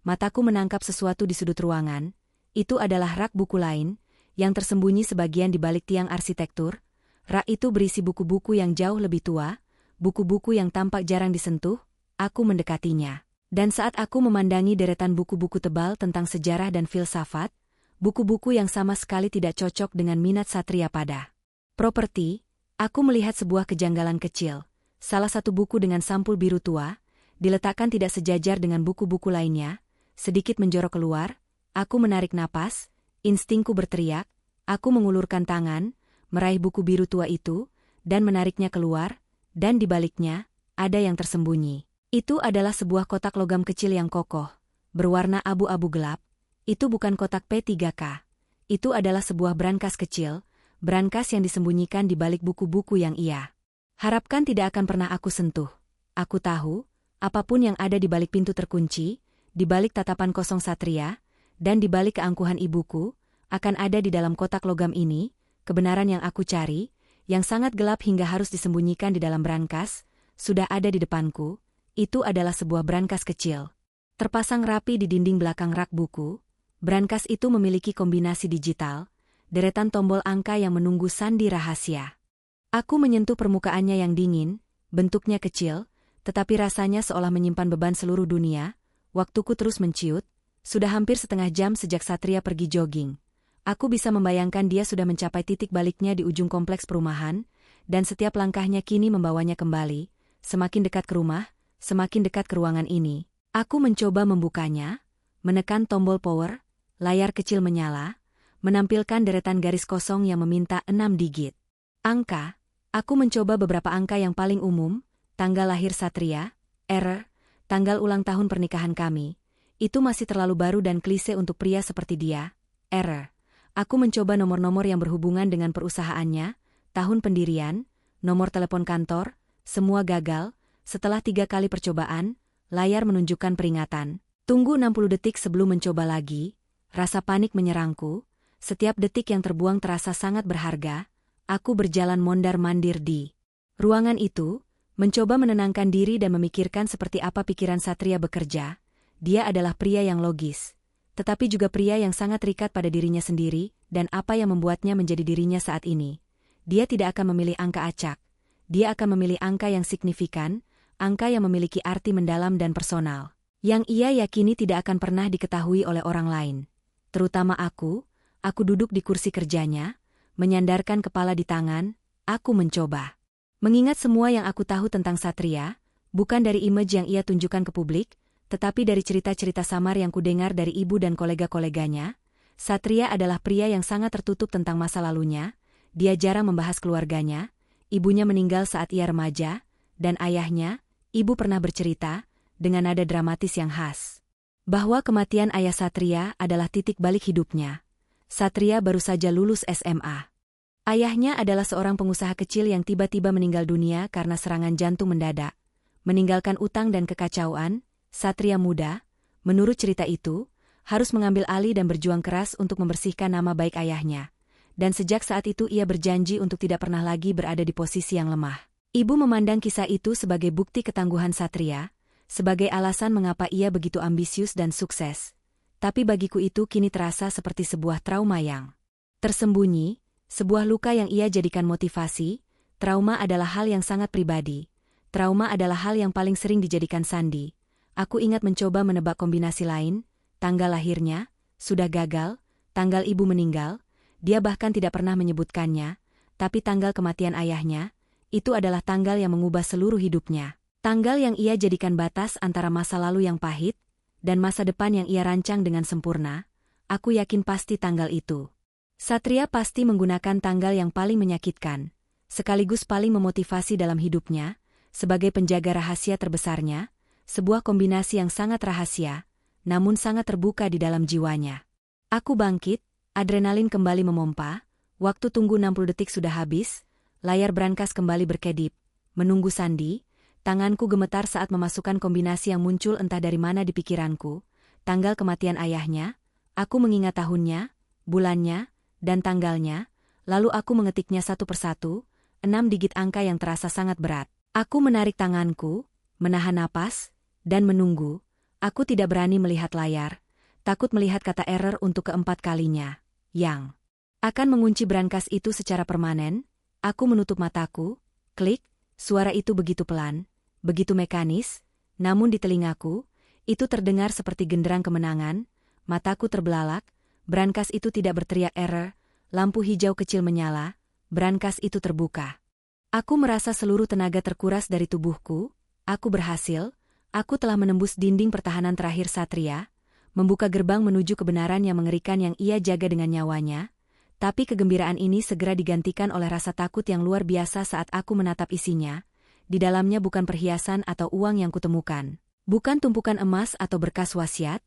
mataku menangkap sesuatu di sudut ruangan. Itu adalah rak buku lain, yang tersembunyi sebagian di balik tiang arsitektur. Rak itu berisi buku-buku yang jauh lebih tua, buku-buku yang tampak jarang disentuh. Aku mendekatinya. Dan saat aku memandangi deretan buku-buku tebal tentang sejarah dan filsafat, buku-buku yang sama sekali tidak cocok dengan minat Satria pada properti, aku melihat sebuah kejanggalan kecil. Salah satu buku dengan sampul biru tua, diletakkan tidak sejajar dengan buku-buku lainnya, sedikit menjorok keluar. Aku menarik napas, instingku berteriak, aku mengulurkan tangan, meraih buku biru tua itu, dan menariknya keluar, dan di baliknya, ada yang tersembunyi. Itu adalah sebuah kotak logam kecil yang kokoh, berwarna abu-abu gelap. Itu bukan kotak P3K. Itu adalah sebuah brankas kecil, brankas yang disembunyikan di balik buku-buku yang ia harapkan tidak akan pernah aku sentuh. Aku tahu, apapun yang ada di balik pintu terkunci, di balik tatapan kosong Satria, dan di balik keangkuhan ibuku, akan ada di dalam kotak logam ini, kebenaran yang aku cari, yang sangat gelap hingga harus disembunyikan di dalam brankas, sudah ada di depanku. Itu adalah sebuah brankas kecil, terpasang rapi di dinding belakang rak buku. Brankas itu memiliki kombinasi digital, deretan tombol angka yang menunggu sandi rahasia. Aku menyentuh permukaannya yang dingin, bentuknya kecil, tetapi rasanya seolah menyimpan beban seluruh dunia. Waktuku terus menciut, sudah hampir setengah jam sejak Satria pergi jogging. Aku bisa membayangkan dia sudah mencapai titik baliknya di ujung kompleks perumahan, dan setiap langkahnya kini membawanya kembali, semakin dekat ke rumah, semakin dekat ke ruangan ini. Aku mencoba membukanya, menekan tombol power, layar kecil menyala, menampilkan deretan garis kosong yang meminta 6 digit. Angka. Aku mencoba beberapa angka yang paling umum, tanggal lahir Satria, error, tanggal ulang tahun pernikahan kami. Itu masih terlalu baru dan klise untuk pria seperti dia, error. Aku mencoba nomor-nomor yang berhubungan dengan perusahaannya, tahun pendirian, nomor telepon kantor, semua gagal. Setelah 3 kali percobaan, layar menunjukkan peringatan. Tunggu 60 detik sebelum mencoba lagi. Rasa panik menyerangku. Setiap detik yang terbuang terasa sangat berharga. aku berjalan mondar-mandir di ruangan itu, mencoba menenangkan diri dan memikirkan seperti apa pikiran Satria bekerja. Dia adalah pria yang logis, tetapi juga pria yang sangat terikat pada dirinya sendiri, dan apa yang membuatnya menjadi dirinya saat ini. Dia tidak akan memilih angka acak. Dia akan memilih angka yang signifikan, angka yang memiliki arti mendalam dan personal, yang ia yakini tidak akan pernah diketahui oleh orang lain. Terutama aku duduk di kursi kerjanya, menyandarkan kepala di tangan, aku mencoba mengingat semua yang aku tahu tentang Satria, bukan dari image yang ia tunjukkan ke publik, tetapi dari cerita-cerita samar yang kudengar dari ibu dan kolega-koleganya. Satria adalah pria yang sangat tertutup tentang masa lalunya, dia jarang membahas keluarganya, ibunya meninggal saat ia remaja, dan ayahnya, ibu pernah bercerita, dengan nada dramatis yang khas, bahwa kematian ayah Satria adalah titik balik hidupnya. Satria baru saja lulus SMA. Ayahnya adalah seorang pengusaha kecil yang tiba-tiba meninggal dunia karena serangan jantung mendadak. Meninggalkan utang dan kekacauan, Satria muda, menurut cerita itu, harus mengambil alih dan berjuang keras untuk membersihkan nama baik ayahnya. Dan sejak saat itu ia berjanji untuk tidak pernah lagi berada di posisi yang lemah. Ibu memandang kisah itu sebagai bukti ketangguhan Satria, sebagai alasan mengapa ia begitu ambisius dan sukses. Tapi bagiku itu kini terasa seperti sebuah trauma yang tersembunyi, sebuah luka yang ia jadikan motivasi. Trauma adalah hal yang sangat pribadi. Trauma adalah hal yang paling sering dijadikan sandi. Aku ingat mencoba menebak kombinasi lain, tanggal lahirnya, sudah gagal, tanggal ibu meninggal, dia bahkan tidak pernah menyebutkannya, tapi tanggal kematian ayahnya, itu adalah tanggal yang mengubah seluruh hidupnya. Tanggal yang ia jadikan batas antara masa lalu yang pahit, dan masa depan yang ia rancang dengan sempurna. Aku yakin pasti tanggal itu. Satria pasti menggunakan tanggal yang paling menyakitkan, sekaligus paling memotivasi dalam hidupnya, sebagai penjaga rahasia terbesarnya, sebuah kombinasi yang sangat rahasia, namun sangat terbuka di dalam jiwanya. Aku bangkit, adrenalin kembali memompa, waktu tunggu 60 detik sudah habis, layar brankas kembali berkedip, menunggu sandi, tanganku gemetar saat memasukkan kombinasi yang muncul entah dari mana di pikiranku, tanggal kematian ayahnya, aku mengingat tahunnya, bulannya, dan tanggalnya, lalu aku mengetiknya satu persatu, 6 digit angka yang terasa sangat berat. Aku menarik tanganku, menahan napas, dan menunggu. Aku tidak berani melihat layar, takut melihat kata error untuk keempat kalinya, yang akan mengunci brankas itu secara permanen. Aku menutup mataku, klik, suara itu begitu pelan, begitu mekanis, namun di telingaku, itu terdengar seperti genderang kemenangan. Mataku terbelalak, brankas itu tidak berteriak error, lampu hijau kecil menyala, brankas itu terbuka. Aku merasa seluruh tenaga terkuras dari tubuhku, aku berhasil. Aku telah menembus dinding pertahanan terakhir Satria, membuka gerbang menuju kebenaran yang mengerikan yang ia jaga dengan nyawanya, tapi kegembiraan ini segera digantikan oleh rasa takut yang luar biasa saat aku menatap isinya. Di dalamnya bukan perhiasan atau uang yang kutemukan, bukan tumpukan emas atau berkas wasiat,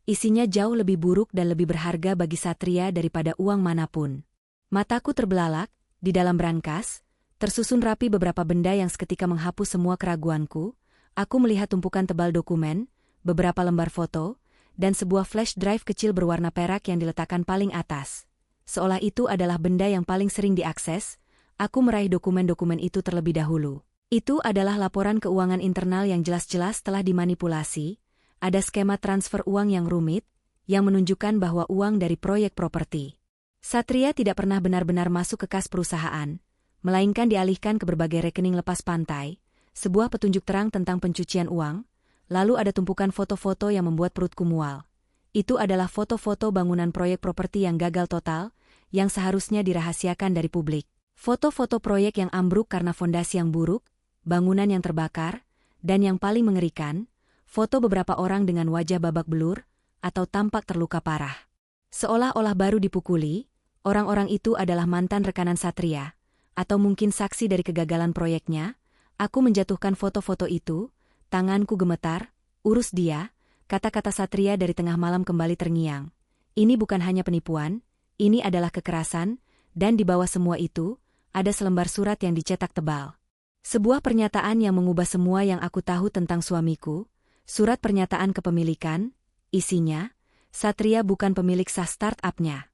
isinya jauh lebih buruk dan lebih berharga bagi Satria daripada uang manapun. Mataku terbelalak, di dalam brankas, tersusun rapi beberapa benda yang seketika menghapus semua keraguanku. Aku melihat tumpukan tebal dokumen, beberapa lembar foto, dan sebuah flash drive kecil berwarna perak yang diletakkan paling atas. Seolah itu adalah benda yang paling sering diakses, aku meraih dokumen-dokumen itu terlebih dahulu. Itu adalah laporan keuangan internal yang jelas-jelas telah dimanipulasi, ada skema transfer uang yang rumit, yang menunjukkan bahwa uang dari proyek properti Satria tidak pernah benar-benar masuk ke kas perusahaan, melainkan dialihkan ke berbagai rekening lepas pantai. Sebuah petunjuk terang tentang pencucian uang, lalu ada tumpukan foto-foto yang membuat perutku mual. Itu adalah foto-foto bangunan proyek properti yang gagal total, yang seharusnya dirahasiakan dari publik. Foto-foto proyek yang ambruk karena fondasi yang buruk, bangunan yang terbakar, dan yang paling mengerikan, foto beberapa orang dengan wajah babak belur, atau tampak terluka parah. Seolah-olah baru dipukuli, orang-orang itu adalah mantan rekanan Satria, atau mungkin saksi dari kegagalan proyeknya. Aku menjatuhkan foto-foto itu, tanganku gemetar, urus dia, kata-kata Satria dari tengah malam kembali terngiang. Ini bukan hanya penipuan, ini adalah kekerasan, dan di bawah semua itu, ada selembar surat yang dicetak tebal. Sebuah pernyataan yang mengubah semua yang aku tahu tentang suamiku, surat pernyataan kepemilikan, isinya, Satria bukan pemilik sah startup-nya.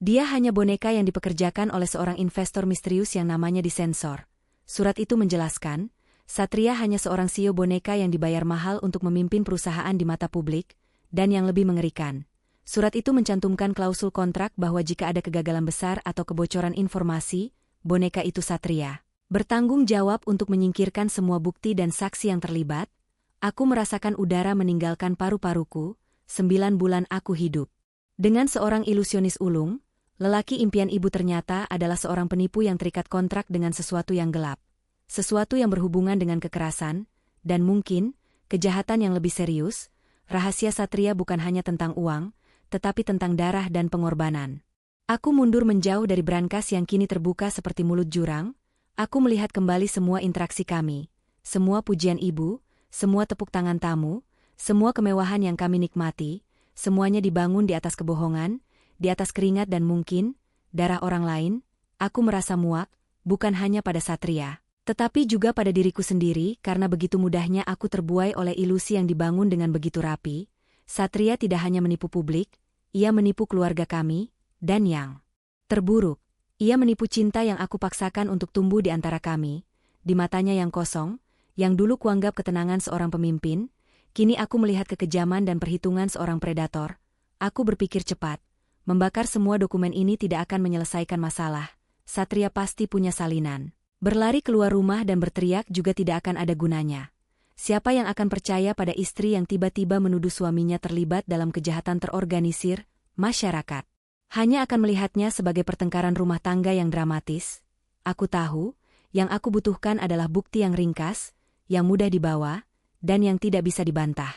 Dia hanya boneka yang dipekerjakan oleh seorang investor misterius yang namanya disensor. Surat itu menjelaskan, Satria hanya seorang CEO boneka yang dibayar mahal untuk memimpin perusahaan di mata publik, dan yang lebih mengerikan. Surat itu mencantumkan klausul kontrak bahwa jika ada kegagalan besar atau kebocoran informasi, boneka itu Satria bertanggung jawab untuk menyingkirkan semua bukti dan saksi yang terlibat. Aku merasakan udara meninggalkan paru-paruku, 9 bulan aku hidup dengan seorang ilusionis ulung. Lelaki impian ibu ternyata adalah seorang penipu yang terikat kontrak dengan sesuatu yang gelap. Sesuatu yang berhubungan dengan kekerasan, dan mungkin, kejahatan yang lebih serius. Rahasia Satria bukan hanya tentang uang, tetapi tentang darah dan pengorbanan. Aku mundur menjauh dari brankas yang kini terbuka seperti mulut jurang. Aku melihat kembali semua interaksi kami, semua pujian ibu, semua tepuk tangan tamu, semua kemewahan yang kami nikmati, semuanya dibangun di atas kebohongan, di atas keringat dan mungkin, darah orang lain. Aku merasa muak, bukan hanya pada Satria, tetapi juga pada diriku sendiri karena begitu mudahnya aku terbuai oleh ilusi yang dibangun dengan begitu rapi. Satria tidak hanya menipu publik, ia menipu keluarga kami, dan yang terburuk, ia menipu cinta yang aku paksakan untuk tumbuh di antara kami. Di matanya yang kosong, yang dulu kuanggap ketenangan seorang pemimpin, kini aku melihat kekejaman dan perhitungan seorang predator. Aku berpikir cepat. Membakar semua dokumen ini tidak akan menyelesaikan masalah. Satria pasti punya salinan. Berlari keluar rumah dan berteriak juga tidak akan ada gunanya. Siapa yang akan percaya pada istri yang tiba-tiba menuduh suaminya terlibat dalam kejahatan terorganisir? Masyarakat hanya akan melihatnya sebagai pertengkaran rumah tangga yang dramatis. Aku tahu, yang aku butuhkan adalah bukti yang ringkas, yang mudah dibawa, dan yang tidak bisa dibantah.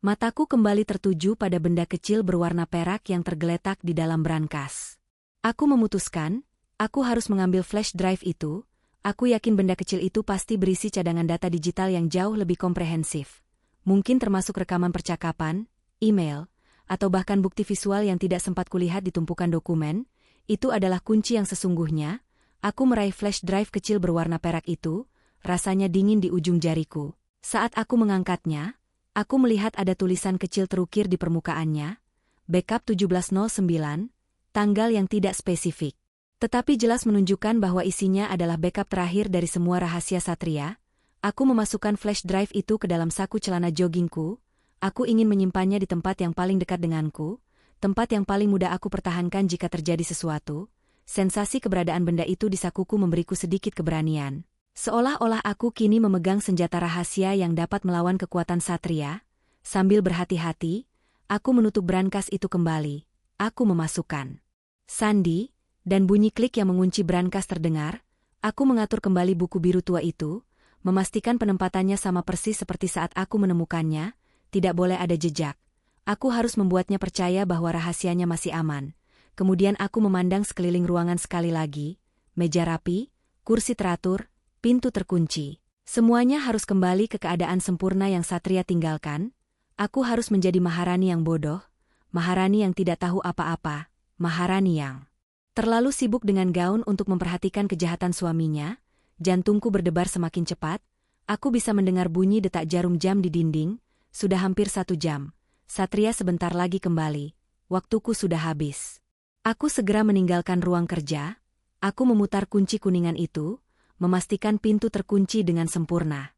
Mataku kembali tertuju pada benda kecil berwarna perak yang tergeletak di dalam brankas. Aku memutuskan, aku harus mengambil flash drive itu. Aku yakin benda kecil itu pasti berisi cadangan data digital yang jauh lebih komprehensif. Mungkin termasuk rekaman percakapan, email, atau bahkan bukti visual yang tidak sempat kulihat di tumpukan dokumen. Itu adalah kunci yang sesungguhnya. Aku meraih flash drive kecil berwarna perak itu, rasanya dingin di ujung jariku. Saat aku mengangkatnya, aku melihat ada tulisan kecil terukir di permukaannya, backup 1709, tanggal yang tidak spesifik. Tetapi jelas menunjukkan bahwa isinya adalah backup terakhir dari semua rahasia Satria. Aku memasukkan flash drive itu ke dalam saku celana joggingku. Aku ingin menyimpannya di tempat yang paling dekat denganku, tempat yang paling mudah aku pertahankan jika terjadi sesuatu. Sensasi keberadaan benda itu di sakuku memberiku sedikit keberanian. Seolah-olah aku kini memegang senjata rahasia yang dapat melawan kekuatan Satria. Sambil berhati-hati, aku menutup brankas itu kembali. Aku memasukkan sandi, dan bunyi klik yang mengunci brankas terdengar. Aku mengatur kembali buku biru tua itu, memastikan penempatannya sama persis seperti saat aku menemukannya. Tidak boleh ada jejak. Aku harus membuatnya percaya bahwa rahasianya masih aman. Kemudian aku memandang sekeliling ruangan sekali lagi. Meja rapi, kursi teratur, pintu terkunci. Semuanya harus kembali ke keadaan sempurna yang Satria tinggalkan. Aku harus menjadi Maharani yang bodoh, Maharani yang tidak tahu apa-apa, Maharani yang terlalu sibuk dengan gaun untuk memperhatikan kejahatan suaminya. Jantungku berdebar semakin cepat. Aku bisa mendengar bunyi detak jarum jam di dinding. Sudah hampir 1 jam. Satria sebentar lagi kembali. Waktuku sudah habis. Aku segera meninggalkan ruang kerja. Aku memutar kunci kuningan itu, memastikan pintu terkunci dengan sempurna.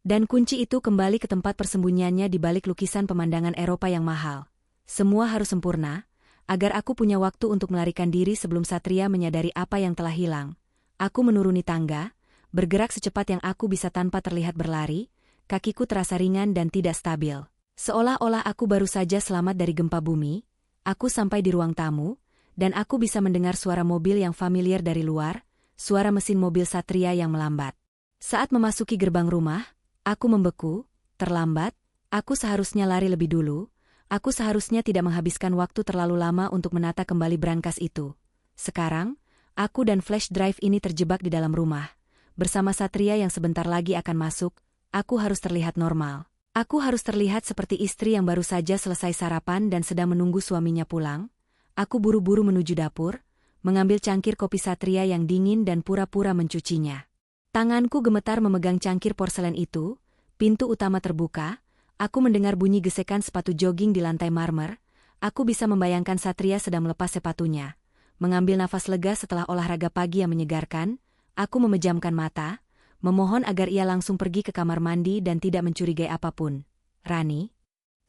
Dan kunci itu kembali ke tempat persembunyiannya di balik lukisan pemandangan Eropa yang mahal. Semua harus sempurna, agar aku punya waktu untuk melarikan diri sebelum Satria menyadari apa yang telah hilang. Aku menuruni tangga, bergerak secepat yang aku bisa tanpa terlihat berlari. Kakiku terasa ringan dan tidak stabil. Seolah-olah aku baru saja selamat dari gempa bumi. Aku sampai di ruang tamu, dan aku bisa mendengar suara mobil yang familiar dari luar. Suara mesin mobil Satria yang melambat. Saat memasuki gerbang rumah, aku membeku, terlambat. Aku seharusnya lari lebih dulu. Aku seharusnya tidak menghabiskan waktu terlalu lama untuk menata kembali brankas itu. Sekarang, aku dan flash drive ini terjebak di dalam rumah. Bersama Satria yang sebentar lagi akan masuk, aku harus terlihat normal. Aku harus terlihat seperti istri yang baru saja selesai sarapan dan sedang menunggu suaminya pulang. Aku buru-buru menuju dapur, mengambil cangkir kopi Satria yang dingin dan pura-pura mencucinya. Tanganku gemetar memegang cangkir porselen itu. Pintu utama terbuka. Aku mendengar bunyi gesekan sepatu jogging di lantai marmer. Aku bisa membayangkan Satria sedang melepas sepatunya. mengambil nafas lega setelah olahraga pagi yang menyegarkan, aku memejamkan mata, memohon agar ia langsung pergi ke kamar mandi dan tidak mencurigai apapun. Rani?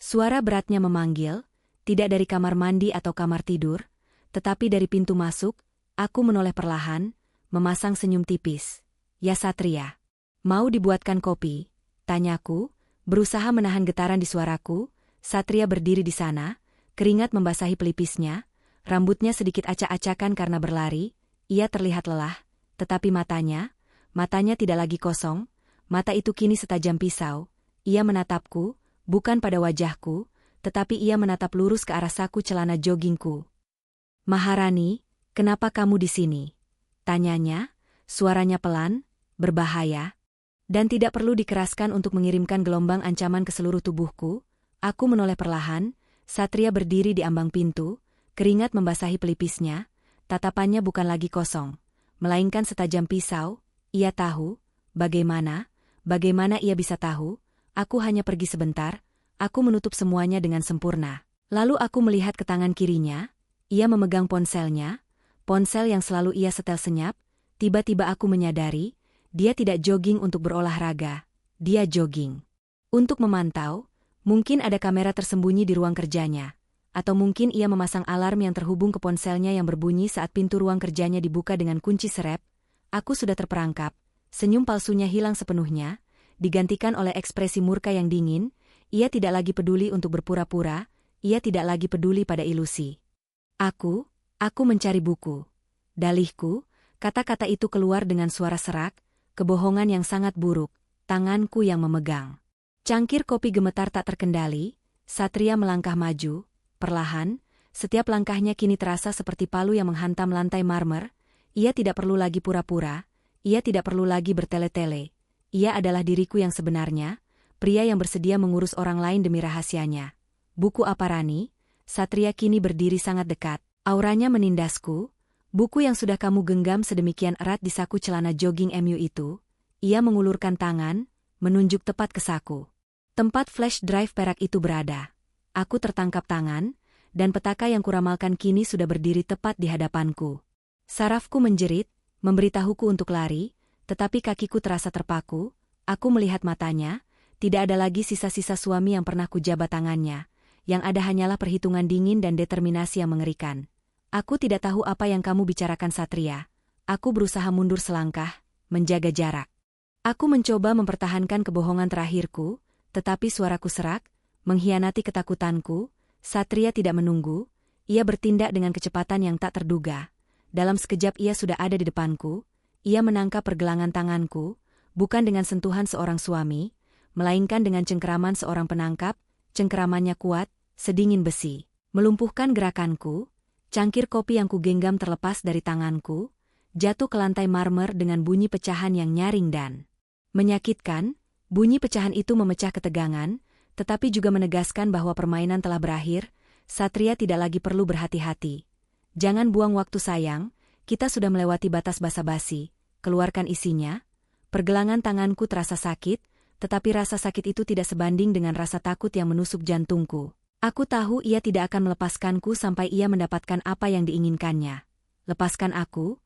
Suara beratnya memanggil, tidak dari kamar mandi atau kamar tidur, tetapi dari pintu masuk. Aku menoleh perlahan, memasang senyum tipis. Ya Satria. Mau dibuatkan kopi? Tanyaku, berusaha menahan getaran di suaraku. Satria berdiri di sana, keringat membasahi pelipisnya, rambutnya sedikit acak-acakan karena berlari. Ia terlihat lelah, tetapi matanya tidak lagi kosong, mata itu kini setajam pisau. Ia menatapku, bukan pada wajahku, tetapi ia menatap lurus ke arah saku celana joggingku. Maharani, kenapa kamu di sini? Tanyanya, suaranya pelan, berbahaya, dan tidak perlu dikeraskan untuk mengirimkan gelombang ancaman ke seluruh tubuhku. Aku menoleh perlahan, Satria berdiri di ambang pintu, keringat membasahi pelipisnya, tatapannya bukan lagi kosong, melainkan setajam pisau. Ia tahu, bagaimana ia bisa tahu, aku hanya pergi sebentar, aku menutup semuanya dengan sempurna. Lalu aku melihat ke tangan kirinya, ia memegang ponselnya, ponsel yang selalu ia setel senyap. Tiba-tiba aku menyadari, dia tidak jogging untuk berolahraga, dia jogging untuk memantau. Mungkin ada kamera tersembunyi di ruang kerjanya, atau mungkin ia memasang alarm yang terhubung ke ponselnya yang berbunyi saat pintu ruang kerjanya dibuka dengan kunci serep. Aku sudah terperangkap, senyum palsunya hilang sepenuhnya, digantikan oleh ekspresi murka yang dingin. Ia tidak lagi peduli untuk berpura-pura, ia tidak lagi peduli pada ilusi. Aku mencari buku. Dalihku, kata-kata itu keluar dengan suara serak, kebohongan yang sangat buruk, tanganku yang memegang. Cangkir kopi gemetar tak terkendali, Satria melangkah maju, perlahan, setiap langkahnya kini terasa seperti palu yang menghantam lantai marmer. Ia tidak perlu lagi pura-pura, ia tidak perlu lagi bertele-tele. Ia adalah diriku yang sebenarnya, pria yang bersedia mengurus orang lain demi rahasianya. Buku apa Rani? Satria kini berdiri sangat dekat, auranya menindasku. Buku yang sudah kamu genggam sedemikian erat di saku celana jogging MU itu. Ia mengulurkan tangan, menunjuk tepat ke saku. Tempat flash drive perak itu berada. Aku tertangkap tangan, dan petaka yang kuramalkan kini sudah berdiri tepat di hadapanku. Sarafku menjerit, memberitahuku untuk lari, tetapi kakiku terasa terpaku. Aku melihat matanya, tidak ada lagi sisa-sisa suami yang pernah kujabat tangannya. Yang ada hanyalah perhitungan dingin dan determinasi yang mengerikan. Aku tidak tahu apa yang kamu bicarakan Satria. Aku berusaha mundur selangkah, menjaga jarak. Aku mencoba mempertahankan kebohongan terakhirku, tetapi suaraku serak, mengkhianati ketakutanku. Satria tidak menunggu, ia bertindak dengan kecepatan yang tak terduga. Dalam sekejap ia sudah ada di depanku, ia menangkap pergelangan tanganku, bukan dengan sentuhan seorang suami, melainkan dengan cengkeraman seorang penangkap. Cengkeramannya kuat, sedingin besi, melumpuhkan gerakanku. Cangkir kopi yang kugenggam terlepas dari tanganku, jatuh ke lantai marmer dengan bunyi pecahan yang nyaring dan menyakitkan. Bunyi pecahan itu memecah ketegangan, tetapi juga menegaskan bahwa permainan telah berakhir. Satria tidak lagi perlu berhati-hati. Jangan buang waktu sayang, kita sudah melewati batas basa-basi. Keluarkan isinya. Pergelangan tanganku terasa sakit, tetapi rasa sakit itu tidak sebanding dengan rasa takut yang menusuk jantungku. Aku tahu ia tidak akan melepaskanku sampai ia mendapatkan apa yang diinginkannya. Lepaskan aku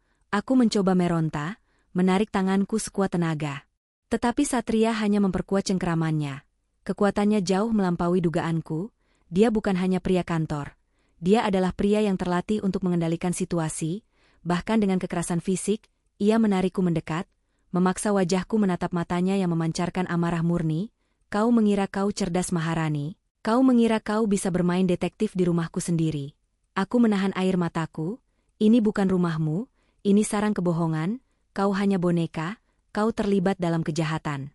mencoba meronta, menarik tanganku sekuat tenaga. Tetapi Satria hanya memperkuat cengkeramannya. Kekuatannya jauh melampaui dugaanku. Dia bukan hanya pria kantor. Dia adalah pria yang terlatih untuk mengendalikan situasi, bahkan dengan kekerasan fisik. Ia menarikku mendekat, memaksa wajahku menatap matanya yang memancarkan amarah murni. Kau mengira kau cerdas Maharani? Kau mengira kau bisa bermain detektif di rumahku sendiri? Aku menahan air mataku. Ini bukan rumahmu, ini sarang kebohongan. Kau hanya boneka. Kau terlibat dalam kejahatan.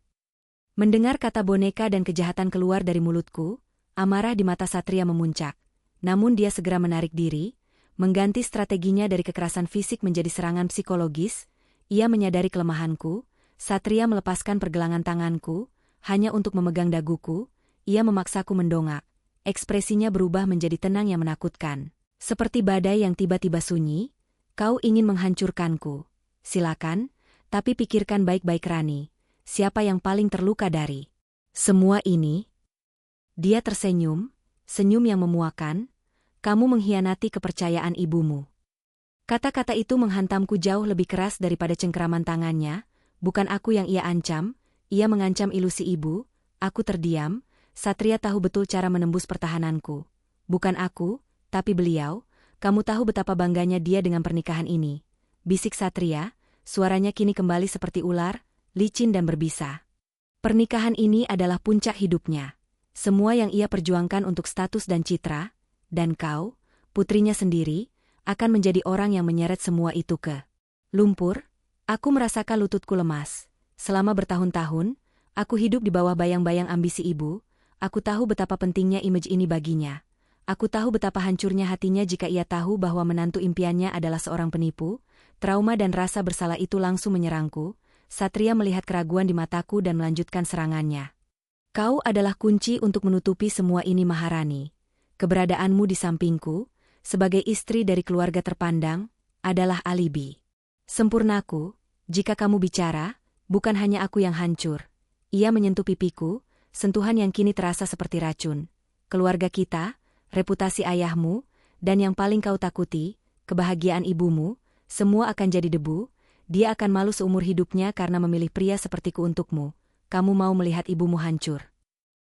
Mendengar kata boneka dan kejahatan keluar dari mulutku, amarah di mata Satria memuncak. Namun dia segera menarik diri, mengganti strateginya dari kekerasan fisik menjadi serangan psikologis. Ia menyadari kelemahanku. Satria melepaskan pergelangan tanganku, hanya untuk memegang daguku. Ia memaksaku mendongak. Ekspresinya berubah menjadi tenang yang menakutkan. Seperti badai yang tiba-tiba sunyi. Kau ingin menghancurkanku. Silakan. Tapi pikirkan baik-baik Rani, siapa yang paling terluka dari semua ini? Dia tersenyum, senyum yang memuakan. Kamu mengkhianati kepercayaan ibumu. Kata-kata itu menghantamku jauh lebih keras daripada cengkeraman tangannya. Bukan aku yang ia ancam, ia mengancam ilusi ibu. Aku terdiam. Satria tahu betul cara menembus pertahananku. Bukan aku, tapi beliau. Kamu tahu betapa bangganya dia dengan pernikahan ini. Bisik Satria, suaranya kini kembali seperti ular, licin dan berbisa. Pernikahan ini adalah puncak hidupnya. Semua yang ia perjuangkan untuk status dan citra, dan kau, putrinya sendiri, akan menjadi orang yang menyeret semua itu ke lumpur. Aku merasakan lututku lemas. Selama bertahun-tahun, aku hidup di bawah bayang-bayang ambisi ibu. Aku tahu betapa pentingnya image ini baginya. Aku tahu betapa hancurnya hatinya jika ia tahu bahwa menantu impiannya adalah seorang penipu. Trauma dan rasa bersalah itu langsung menyerangku. Satria melihat keraguan di mataku dan melanjutkan serangannya. Kau adalah kunci untuk menutupi semua ini, Maharani. Keberadaanmu di sampingku, sebagai istri dari keluarga terpandang, adalah alibi sempurnaku. Jika kamu bicara, bukan hanya aku yang hancur. Ia menyentuh pipiku, sentuhan yang kini terasa seperti racun. Keluarga kita, reputasi ayahmu, dan yang paling kau takuti, kebahagiaan ibumu, semua akan jadi debu. Dia akan malu seumur hidupnya karena memilih pria sepertiku untukmu. Kamu mau melihat ibumu hancur.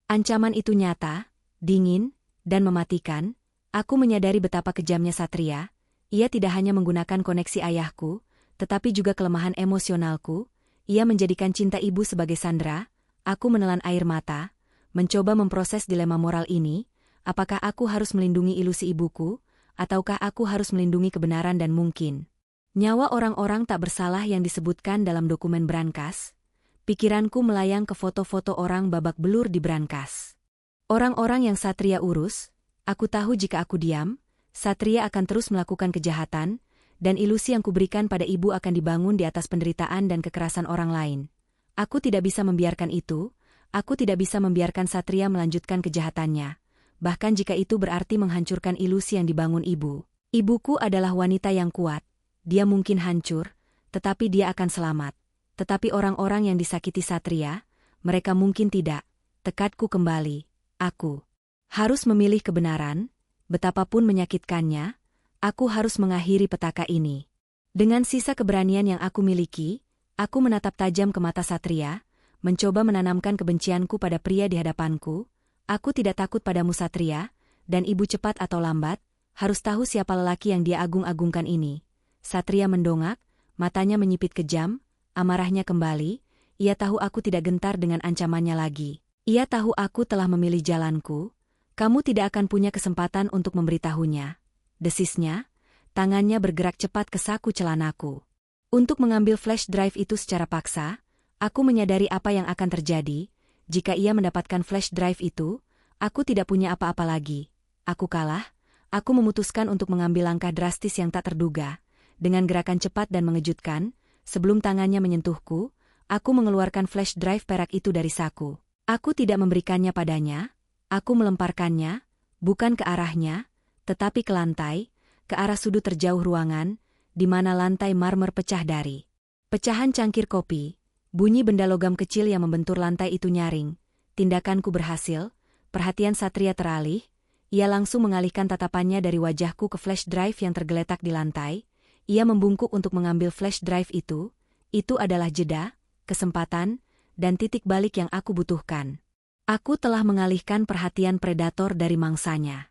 Ancaman itu nyata, dingin, dan mematikan. Aku menyadari betapa kejamnya Satria. Ia tidak hanya menggunakan koneksi ayahku, tetapi juga kelemahan emosionalku. Ia menjadikan cinta ibu sebagai sandera. Aku menelan air mata, mencoba memproses dilema moral ini. Apakah aku harus melindungi ilusi ibuku, ataukah aku harus melindungi kebenaran dan mungkin nyawa orang-orang tak bersalah yang disebutkan dalam dokumen brankas? Pikiranku melayang ke foto-foto orang babak belur di brankas. Orang-orang yang Satria urus. Aku tahu jika aku diam, Satria akan terus melakukan kejahatan, dan ilusi yang kuberikan pada ibu akan dibangun di atas penderitaan dan kekerasan orang lain. Aku tidak bisa membiarkan itu. Aku tidak bisa membiarkan Satria melanjutkan kejahatannya. Bahkan jika itu berarti menghancurkan ilusi yang dibangun ibu. Ibuku adalah wanita yang kuat. Dia mungkin hancur, tetapi dia akan selamat. Tetapi orang-orang yang disakiti Satria, mereka mungkin tidak. Tekadku kembali. Aku harus memilih kebenaran, betapapun menyakitkannya. Aku harus mengakhiri petaka ini. Dengan sisa keberanian yang aku miliki, aku menatap tajam ke mata Satria, mencoba menanamkan kebencianku pada pria di hadapanku. Aku tidak takut padamu Satria, dan ibu cepat atau lambat, harus tahu siapa lelaki yang dia agung-agungkan ini. Satria mendongak, matanya menyipit kejam, amarahnya kembali. Ia tahu aku tidak gentar dengan ancamannya lagi. Ia tahu aku telah memilih jalanku. Kamu tidak akan punya kesempatan untuk memberitahunya. Desisnya, tangannya bergerak cepat ke saku celanaku. Untuk mengambil flash drive itu secara paksa, aku menyadari apa yang akan terjadi. Jika ia mendapatkan flash drive itu, aku tidak punya apa-apa lagi. Aku kalah. Aku memutuskan untuk mengambil langkah drastis yang tak terduga. Dengan gerakan cepat dan mengejutkan, sebelum tangannya menyentuhku, aku mengeluarkan flash drive perak itu dari saku. Aku tidak memberikannya padanya. Aku melemparkannya, bukan ke arahnya, tetapi ke lantai, ke arah sudut terjauh ruangan, di mana lantai marmer pecah dari pecahan cangkir kopi. Bunyi benda logam kecil yang membentur lantai itu nyaring. Tindakanku berhasil, perhatian Satria teralih. Ia langsung mengalihkan tatapannya dari wajahku ke flash drive yang tergeletak di lantai. Ia membungkuk untuk mengambil flash drive itu. Itu adalah jeda, kesempatan, dan titik balik yang aku butuhkan. Aku telah mengalihkan perhatian predator dari mangsanya.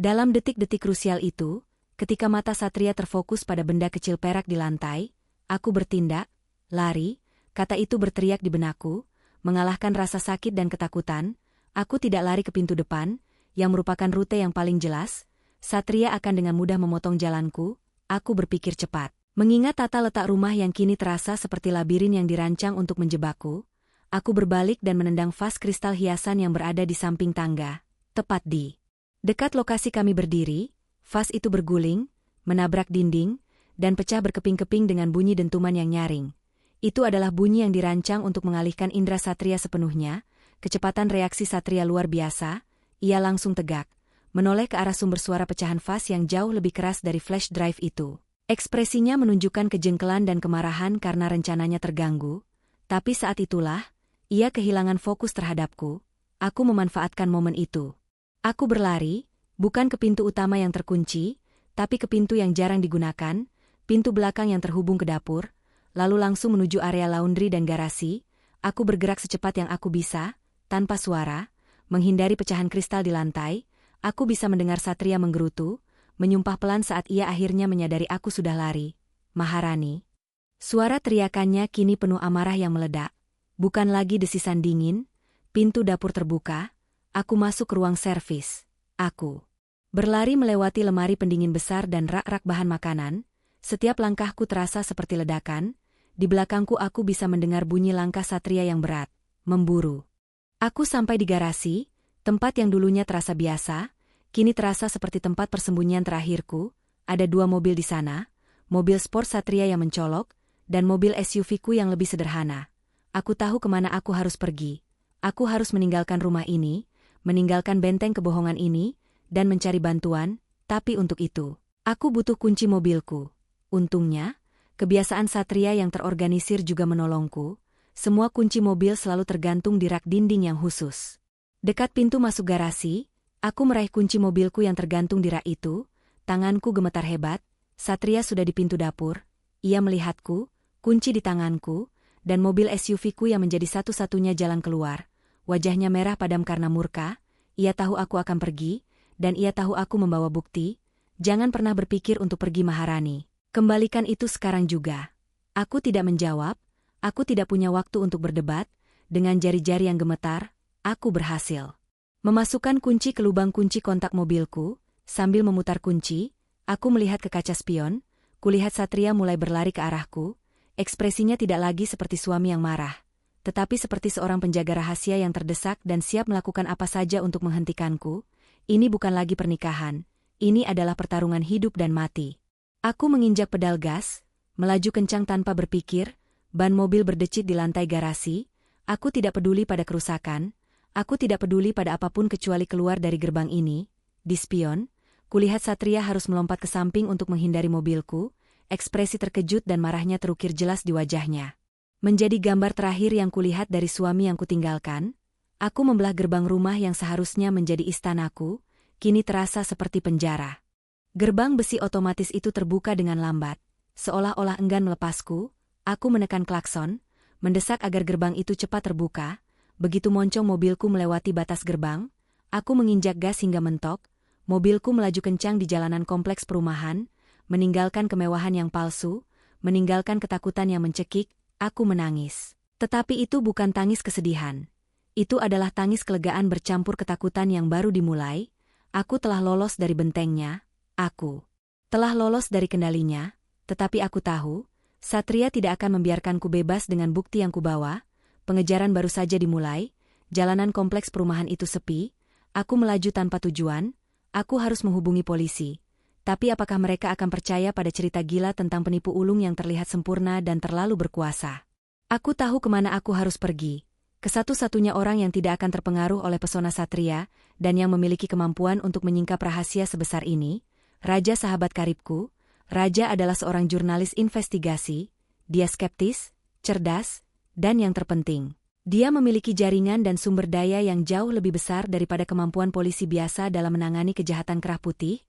Dalam detik-detik krusial itu, ketika mata Satria terfokus pada benda kecil perak di lantai, aku bertindak, lari, kata itu berteriak di benakku, mengalahkan rasa sakit dan ketakutan. Aku tidak lari ke pintu depan, yang merupakan rute yang paling jelas. Satria akan dengan mudah memotong jalanku. Aku berpikir cepat. Mengingat tata letak rumah yang kini terasa seperti labirin yang dirancang untuk menjebakku, aku berbalik dan menendang vas kristal hiasan yang berada di samping tangga, tepat di dekat lokasi kami berdiri. Vas itu berguling, menabrak dinding, dan pecah berkeping-keping dengan bunyi dentuman yang nyaring. Itu adalah bunyi yang dirancang untuk mengalihkan indera Satria sepenuhnya. Kecepatan reaksi Satria luar biasa. Ia langsung tegak, menoleh ke arah sumber suara pecahan vas yang jauh lebih keras dari flash drive itu. Ekspresinya menunjukkan kejengkelan dan kemarahan karena rencananya terganggu. Tapi saat itulah, ia kehilangan fokus terhadapku. Aku memanfaatkan momen itu. Aku berlari, bukan ke pintu utama yang terkunci, tapi ke pintu yang jarang digunakan, pintu belakang yang terhubung ke dapur, lalu langsung menuju area laundry dan garasi. Aku bergerak secepat yang aku bisa, tanpa suara, menghindari pecahan kristal di lantai. Aku bisa mendengar Satria menggerutu, menyumpah pelan saat ia akhirnya menyadari aku sudah lari. Maharani. Suara teriakannya kini penuh amarah yang meledak. Bukan lagi desisan dingin. Pintu dapur terbuka. Aku masuk ke ruang servis. Aku berlari melewati lemari pendingin besar dan rak-rak bahan makanan. Setiap langkahku terasa seperti ledakan. Di belakangku aku bisa mendengar bunyi langkah Satria yang berat, memburu. Aku sampai di garasi, tempat yang dulunya terasa biasa, kini terasa seperti tempat persembunyian terakhirku. Ada 2 mobil di sana, mobil sport Satria yang mencolok, dan mobil SUV-ku yang lebih sederhana. Aku tahu kemana aku harus pergi. Aku harus meninggalkan rumah ini, meninggalkan benteng kebohongan ini, dan mencari bantuan, tapi untuk itu, aku butuh kunci mobilku. Untungnya, kebiasaan Satria yang terorganisir juga menolongku. Semua kunci mobil selalu tergantung di rak dinding yang khusus. Dekat pintu masuk garasi, aku meraih kunci mobilku yang tergantung di rak itu. Tanganku gemetar hebat. Satria sudah di pintu dapur. Ia melihatku, kunci di tanganku, dan mobil SUV-ku yang menjadi satu-satunya jalan keluar. Wajahnya merah padam karena murka. Ia tahu aku akan pergi, dan ia tahu aku membawa bukti. Jangan pernah berpikir untuk pergi, Maharani. Kembalikan itu sekarang juga. Aku tidak menjawab. Aku tidak punya waktu untuk berdebat. Dengan jari-jari yang gemetar, aku berhasil memasukkan kunci ke lubang kunci kontak mobilku. Sambil memutar kunci, aku melihat ke kaca spion. Kulihat Satria mulai berlari ke arahku. Ekspresinya tidak lagi seperti suami yang marah, tetapi seperti seorang penjaga rahasia yang terdesak dan siap melakukan apa saja untuk menghentikanku. Ini bukan lagi pernikahan. Ini adalah pertarungan hidup dan mati. Aku menginjak pedal gas, melaju kencang tanpa berpikir. Ban mobil berdecit di lantai garasi. Aku tidak peduli pada kerusakan. Aku tidak peduli pada apapun kecuali keluar dari gerbang ini. Di spion, kulihat Satria harus melompat ke samping untuk menghindari mobilku. Ekspresi terkejut dan marahnya terukir jelas di wajahnya. Menjadi gambar terakhir yang kulihat dari suami yang kutinggalkan. Aku membelah gerbang rumah yang seharusnya menjadi istanaku, kini terasa seperti penjara. Gerbang besi otomatis itu terbuka dengan lambat, seolah-olah enggan melepasku. Aku menekan klakson, mendesak agar gerbang itu cepat terbuka. Begitu moncong mobilku melewati batas gerbang, aku menginjak gas hingga mentok. Mobilku melaju kencang di jalanan kompleks perumahan, meninggalkan kemewahan yang palsu, meninggalkan ketakutan yang mencekik. Aku menangis. Tetapi itu bukan tangis kesedihan. Itu adalah tangis kelegaan bercampur ketakutan yang baru dimulai. Aku telah lolos dari bentengnya. Aku telah lolos dari kendalinya. Tetapi aku tahu, Satria tidak akan membiarkanku bebas dengan bukti yang kubawa. Pengejaran baru saja dimulai. Jalanan kompleks perumahan itu sepi. Aku melaju tanpa tujuan. Aku harus menghubungi polisi. Tapi apakah mereka akan percaya pada cerita gila tentang penipu ulung yang terlihat sempurna dan terlalu berkuasa? Aku tahu kemana aku harus pergi. Ke satu-satunya orang yang tidak akan terpengaruh oleh pesona Satria dan yang memiliki kemampuan untuk menyingkap rahasia sebesar ini. Raja sahabat karibku. Raja adalah seorang jurnalis investigasi. Dia skeptis, cerdas, dan yang terpenting, dia memiliki jaringan dan sumber daya yang jauh lebih besar daripada kemampuan polisi biasa dalam menangani kejahatan kerah putih.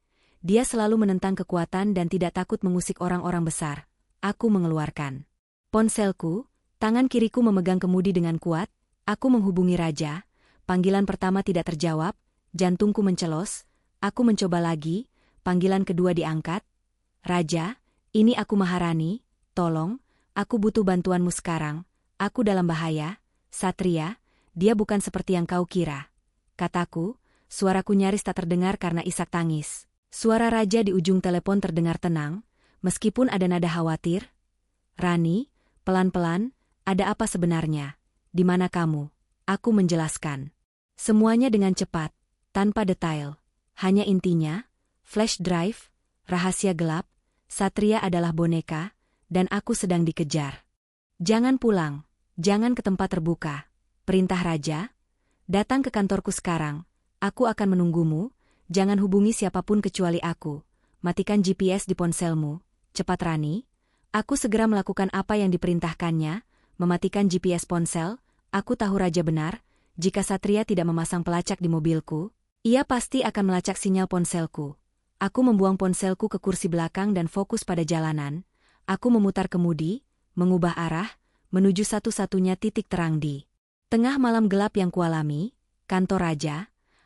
Dia selalu menentang kekuatan dan tidak takut mengusik orang-orang besar. Aku mengeluarkan ponselku, tangan kiriku memegang kemudi dengan kuat. Aku menghubungi Raja. Panggilan pertama tidak terjawab, jantungku mencelos. Aku mencoba lagi, panggilan kedua diangkat. Raja, ini aku Maharani, tolong, aku butuh bantuanmu sekarang. Aku dalam bahaya. Satria, dia bukan seperti yang kau kira. Kataku, suaraku nyaris tak terdengar karena isak tangis. Suara Raja di ujung telepon terdengar tenang, meskipun ada nada khawatir. Rani, pelan-pelan, ada apa sebenarnya? Di mana kamu? Aku menjelaskan. Semuanya dengan cepat, tanpa detail. Hanya intinya, flash drive, rahasia gelap, Satria adalah boneka, dan aku sedang dikejar. Jangan pulang, jangan ke tempat terbuka. Perintah Raja, datang ke kantorku sekarang. Aku akan menunggumu, jangan hubungi siapapun kecuali aku. Matikan GPS di ponselmu. Cepat Rani. Aku segera melakukan apa yang diperintahkannya, mematikan GPS ponsel. Aku tahu Raja benar, jika Satria tidak memasang pelacak di mobilku, ia pasti akan melacak sinyal ponselku. Aku membuang ponselku ke kursi belakang dan fokus pada jalanan. Aku memutar kemudi, mengubah arah, menuju satu-satunya titik terang di tengah malam gelap yang kualami, kantor raja.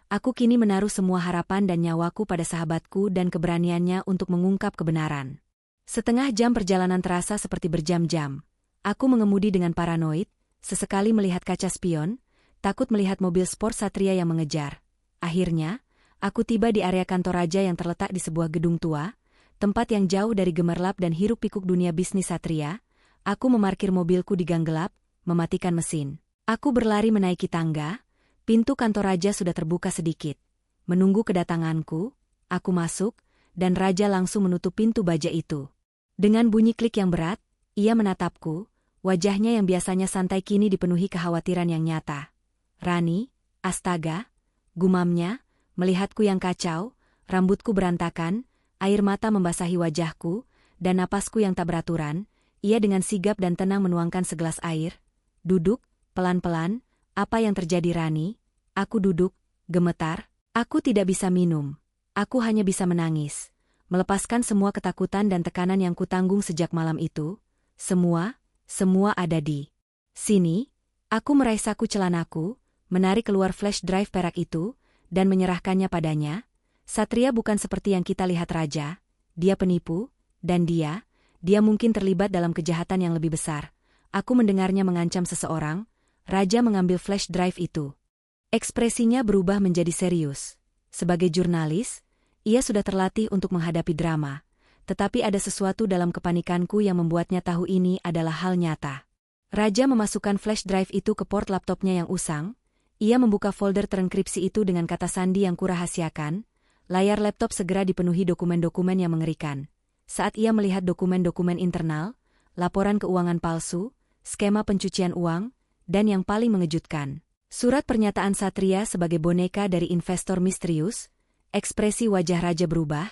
Aku kini menaruh semua harapan dan nyawaku pada sahabatku dan keberaniannya untuk mengungkap kebenaran. Setengah jam perjalanan terasa seperti berjam-jam. Aku mengemudi dengan paranoid, sesekali melihat kaca spion, takut melihat mobil sport Satria yang mengejar. Akhirnya, aku tiba di area kantor raja yang terletak di sebuah gedung tua, tempat yang jauh dari gemerlap dan hiruk-pikuk dunia bisnis Satria. Aku memarkir mobilku di gang gelap, mematikan mesin. Aku berlari menaiki tangga, pintu kantor raja sudah terbuka sedikit. Menunggu kedatanganku, aku masuk, dan raja langsung menutup pintu baja itu. Dengan bunyi klik yang berat, ia menatapku, wajahnya yang biasanya santai kini dipenuhi kekhawatiran yang nyata. "Rani, astaga," gumamnya, melihatku yang kacau, rambutku berantakan, air mata membasahi wajahku, dan napasku yang tak beraturan. Ia dengan sigap dan tenang menuangkan segelas air. "Duduk, pelan-pelan, apa yang terjadi Rani?" Aku duduk, gemetar. Aku tidak bisa minum. Aku hanya bisa menangis. Melepaskan semua ketakutan dan tekanan yang kutanggung sejak malam itu. Semua ada di sini. Aku meraih saku celanaku, menarik keluar flash drive perak itu, dan menyerahkannya padanya. Satria bukan seperti yang kita lihat raja. Dia penipu, dan dia mungkin terlibat dalam kejahatan yang lebih besar. Aku mendengarnya mengancam seseorang. Raja mengambil flash drive itu. Ekspresinya berubah menjadi serius. Sebagai jurnalis, ia sudah terlatih untuk menghadapi drama. Tetapi ada sesuatu dalam kepanikanku yang membuatnya tahu ini adalah hal nyata. Raja memasukkan flash drive itu ke port laptopnya yang usang. Ia membuka folder terenkripsi itu dengan kata sandi yang kurahasiakan. Layar laptop segera dipenuhi dokumen-dokumen yang mengerikan. Saat ia melihat dokumen-dokumen internal, laporan keuangan palsu, skema pencucian uang, dan yang paling mengejutkan, surat pernyataan Satria sebagai boneka dari investor misterius. Ekspresi wajah raja berubah.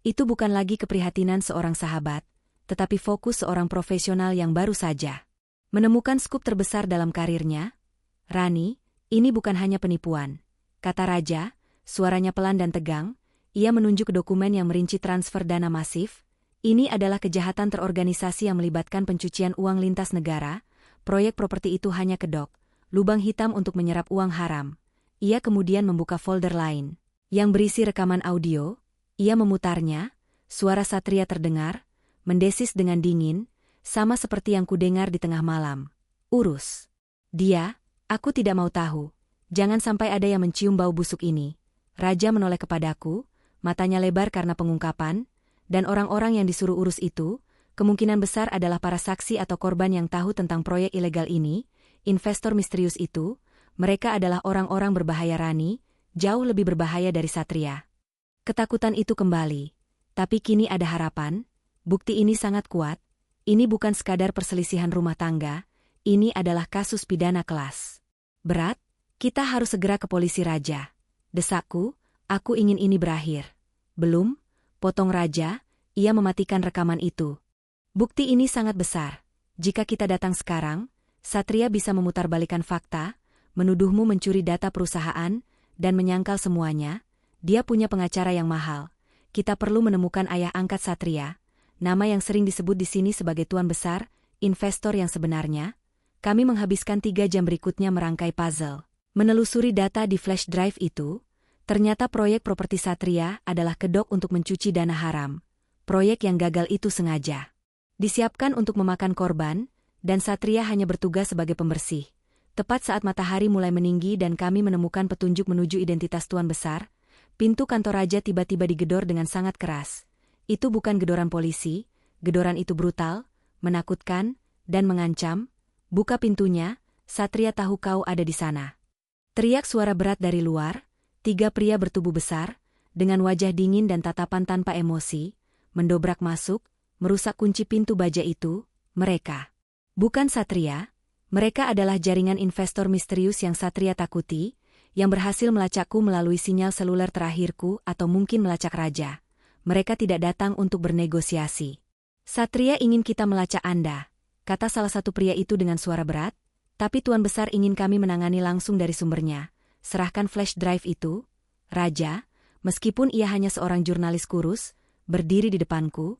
Itu bukan lagi keprihatinan seorang sahabat, tetapi fokus seorang profesional yang baru saja menemukan skup terbesar dalam karirnya. "Rani, ini bukan hanya penipuan," kata raja, suaranya pelan dan tegang. Ia menunjuk dokumen yang merinci transfer dana masif. "Ini adalah kejahatan terorganisasi yang melibatkan pencucian uang lintas negara. Proyek properti itu hanya kedok, lubang hitam untuk menyerap uang haram." Ia kemudian membuka folder lain, yang berisi rekaman audio. Ia memutarnya, suara Satria terdengar, mendesis dengan dingin, sama seperti yang kudengar di tengah malam. "Urus dia, aku tidak mau tahu. Jangan sampai ada yang mencium bau busuk ini." Raja menoleh kepadaku, matanya lebar karena pengungkapan, dan orang-orang yang disuruh urus itu, kemungkinan besar adalah para saksi atau korban yang tahu tentang proyek ilegal ini, investor misterius itu. Mereka adalah orang-orang berbahaya Rani, jauh lebih berbahaya dari Satria. Ketakutan itu kembali. Tapi kini ada harapan. Bukti ini sangat kuat. Ini bukan sekadar perselisihan rumah tangga. Ini adalah kasus pidana kelas berat. "Kita harus segera ke polisi raja," desakku. "Aku ingin ini berakhir." "Belum," potong raja. Ia mematikan rekaman itu. "Bukti ini sangat besar. Jika kita datang sekarang, Satria bisa memutarbalikkan fakta, menuduhmu mencuri data perusahaan, dan menyangkal semuanya. Dia punya pengacara yang mahal. Kita perlu menemukan ayah angkat Satria, nama yang sering disebut di sini sebagai tuan besar, investor yang sebenarnya." Kami menghabiskan 3 jam berikutnya merangkai puzzle. Menelusuri data di flash drive itu, ternyata proyek properti Satria adalah kedok untuk mencuci dana haram. Proyek yang gagal itu sengaja disiapkan untuk memakan korban, dan Satria hanya bertugas sebagai pembersih. Tepat saat matahari mulai meninggi dan kami menemukan petunjuk menuju identitas tuan besar, pintu kantor raja tiba-tiba digedor dengan sangat keras. Itu bukan gedoran polisi, gedoran itu brutal, menakutkan, dan mengancam. "Buka pintunya, Satria tahu kau ada di sana." Teriak suara berat dari luar. 3 pria bertubuh besar, dengan wajah dingin dan tatapan tanpa emosi, mendobrak masuk, merusak kunci pintu baja itu. Mereka bukan Satria. Mereka adalah jaringan investor misterius yang Satria takuti, yang berhasil melacakku melalui sinyal seluler terakhirku atau mungkin melacak raja. Mereka tidak datang untuk bernegosiasi. "Satria ingin kita melacak Anda," kata salah satu pria itu dengan suara berat, "tapi Tuan Besar ingin kami menangani langsung dari sumbernya. Serahkan flash drive itu." Raja, meskipun ia hanya seorang jurnalis kurus, berdiri di depanku.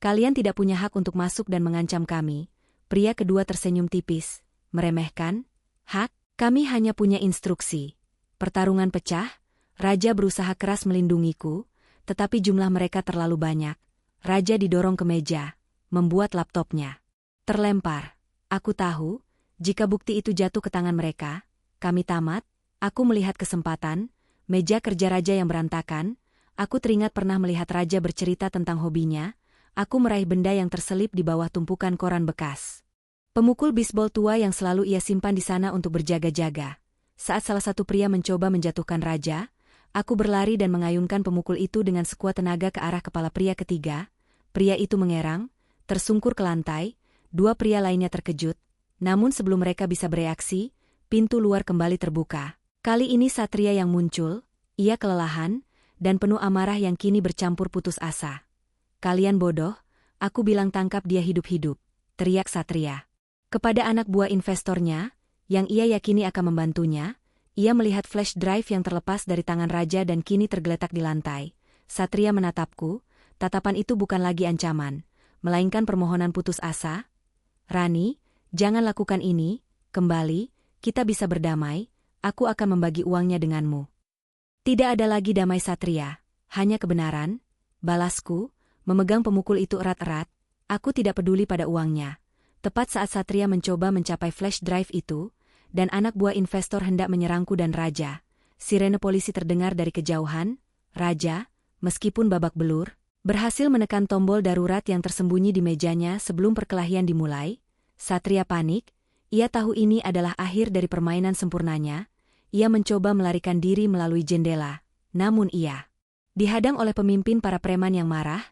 Kalian tidak punya hak untuk masuk dan mengancam kami. Pria kedua tersenyum tipis, meremehkan. Hak? Kami hanya punya instruksi. Pertarungan pecah, Raja berusaha keras melindungiku, tetapi jumlah mereka terlalu banyak. Raja didorong ke meja, membuat laptopnya terlempar. Aku tahu, jika bukti itu jatuh ke tangan mereka, kami tamat. Aku melihat kesempatan, meja kerja Raja yang berantakan. Aku teringat pernah melihat Raja bercerita tentang hobinya. Aku meraih benda yang terselip di bawah tumpukan koran bekas. Pemukul bisbol tua yang selalu ia simpan di sana untuk berjaga-jaga. Saat salah satu pria mencoba menjatuhkan Raja, aku berlari dan mengayunkan pemukul itu dengan sekuat tenaga ke arah kepala pria ketiga. Pria itu mengerang, tersungkur ke lantai. Dua pria lainnya terkejut. Namun sebelum mereka bisa bereaksi, pintu luar kembali terbuka. Kali ini Satria yang muncul. Ia kelelahan, dan penuh amarah yang kini bercampur putus asa. Kalian bodoh, aku bilang tangkap dia hidup-hidup, teriak Satria. Kepada anak buah investornya, yang ia yakini akan membantunya, ia melihat flash drive yang terlepas dari tangan Raja dan kini tergeletak di lantai. Satria menatapku, tatapan itu bukan lagi ancaman, melainkan permohonan putus asa. Rani, jangan lakukan ini, kembali, kita bisa berdamai, aku akan membagi uangnya denganmu. Tidak ada lagi damai Satria, hanya kebenaran, balasku. Memegang pemukul itu erat-erat, aku tidak peduli pada uangnya. Tepat saat Satria mencoba mencapai flash drive itu, dan anak buah investor hendak menyerangku dan Raja, sirene polisi terdengar dari kejauhan. Raja, meskipun babak belur, berhasil menekan tombol darurat yang tersembunyi di mejanya sebelum perkelahian dimulai. Satria panik, ia tahu ini adalah akhir dari permainan sempurnanya. Ia mencoba melarikan diri melalui jendela, namun ia dihadang oleh pemimpin para preman yang marah.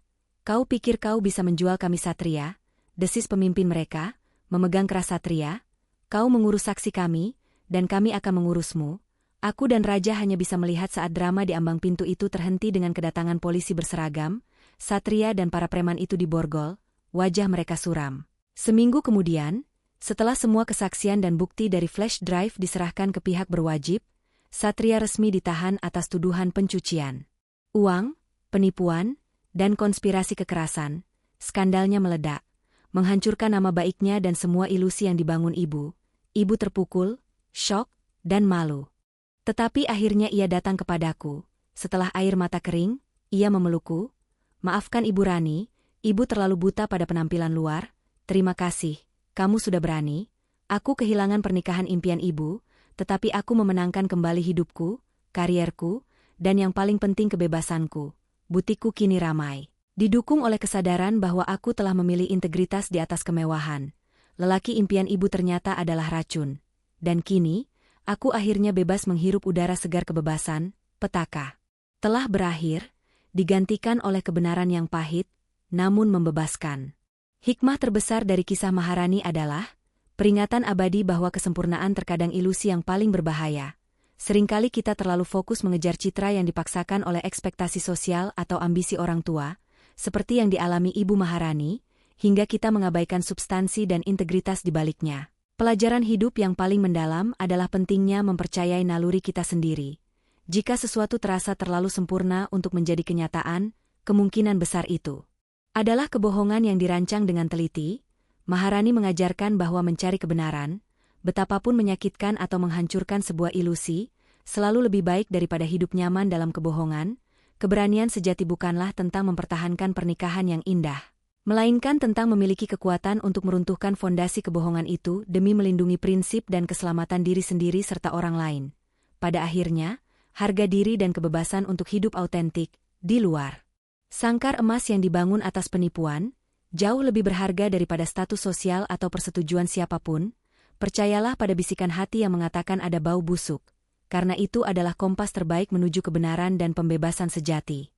Kau pikir kau bisa menjual kami Satria? Desis pemimpin mereka, memegang keras Satria. Kau mengurus saksi kami, dan kami akan mengurusmu. Aku dan Raja hanya bisa melihat saat drama di ambang pintu itu terhenti dengan kedatangan polisi berseragam. Satria dan para preman itu diborgol, wajah mereka suram. Seminggu kemudian, setelah semua kesaksian dan bukti dari flash drive diserahkan ke pihak berwajib, Satria resmi ditahan atas tuduhan pencucian uang, penipuan, dan konspirasi kekerasan. Skandalnya meledak, menghancurkan nama baiknya dan semua ilusi yang dibangun ibu. Ibu terpukul, syok, dan malu. Tetapi akhirnya ia datang kepadaku. Setelah air mata kering, ia memelukku. Maafkan Ibu Rani, Ibu terlalu buta pada penampilan luar. Terima kasih, kamu sudah berani. Aku kehilangan pernikahan impian Ibu, tetapi aku memenangkan kembali hidupku, karierku, dan yang paling penting kebebasanku. Butikku kini ramai. Didukung oleh kesadaran bahwa aku telah memilih integritas di atas kemewahan. Lelaki impian Ibu ternyata adalah racun. Dan kini, aku akhirnya bebas menghirup udara segar kebebasan. Petaka telah berakhir, digantikan oleh kebenaran yang pahit, namun membebaskan. Hikmah terbesar dari kisah Maharani adalah peringatan abadi bahwa kesempurnaan terkadang ilusi yang paling berbahaya. Seringkali kita terlalu fokus mengejar citra yang dipaksakan oleh ekspektasi sosial atau ambisi orang tua, seperti yang dialami Ibu Maharani, hingga kita mengabaikan substansi dan integritas di baliknya. Pelajaran hidup yang paling mendalam adalah pentingnya mempercayai naluri kita sendiri. Jika sesuatu terasa terlalu sempurna untuk menjadi kenyataan, kemungkinan besar itu adalah kebohongan yang dirancang dengan teliti. Maharani mengajarkan bahwa mencari kebenaran, betapapun menyakitkan atau menghancurkan sebuah ilusi, selalu lebih baik daripada hidup nyaman dalam kebohongan. Keberanian sejati bukanlah tentang mempertahankan pernikahan yang indah, melainkan tentang memiliki kekuatan untuk meruntuhkan fondasi kebohongan itu demi melindungi prinsip dan keselamatan diri sendiri serta orang lain. Pada akhirnya, harga diri dan kebebasan untuk hidup autentik, di luar sangkar emas yang dibangun atas penipuan, jauh lebih berharga daripada status sosial atau persetujuan siapapun. Percayalah pada bisikan hati yang mengatakan ada bau busuk, karena itu adalah kompas terbaik menuju kebenaran dan pembebasan sejati.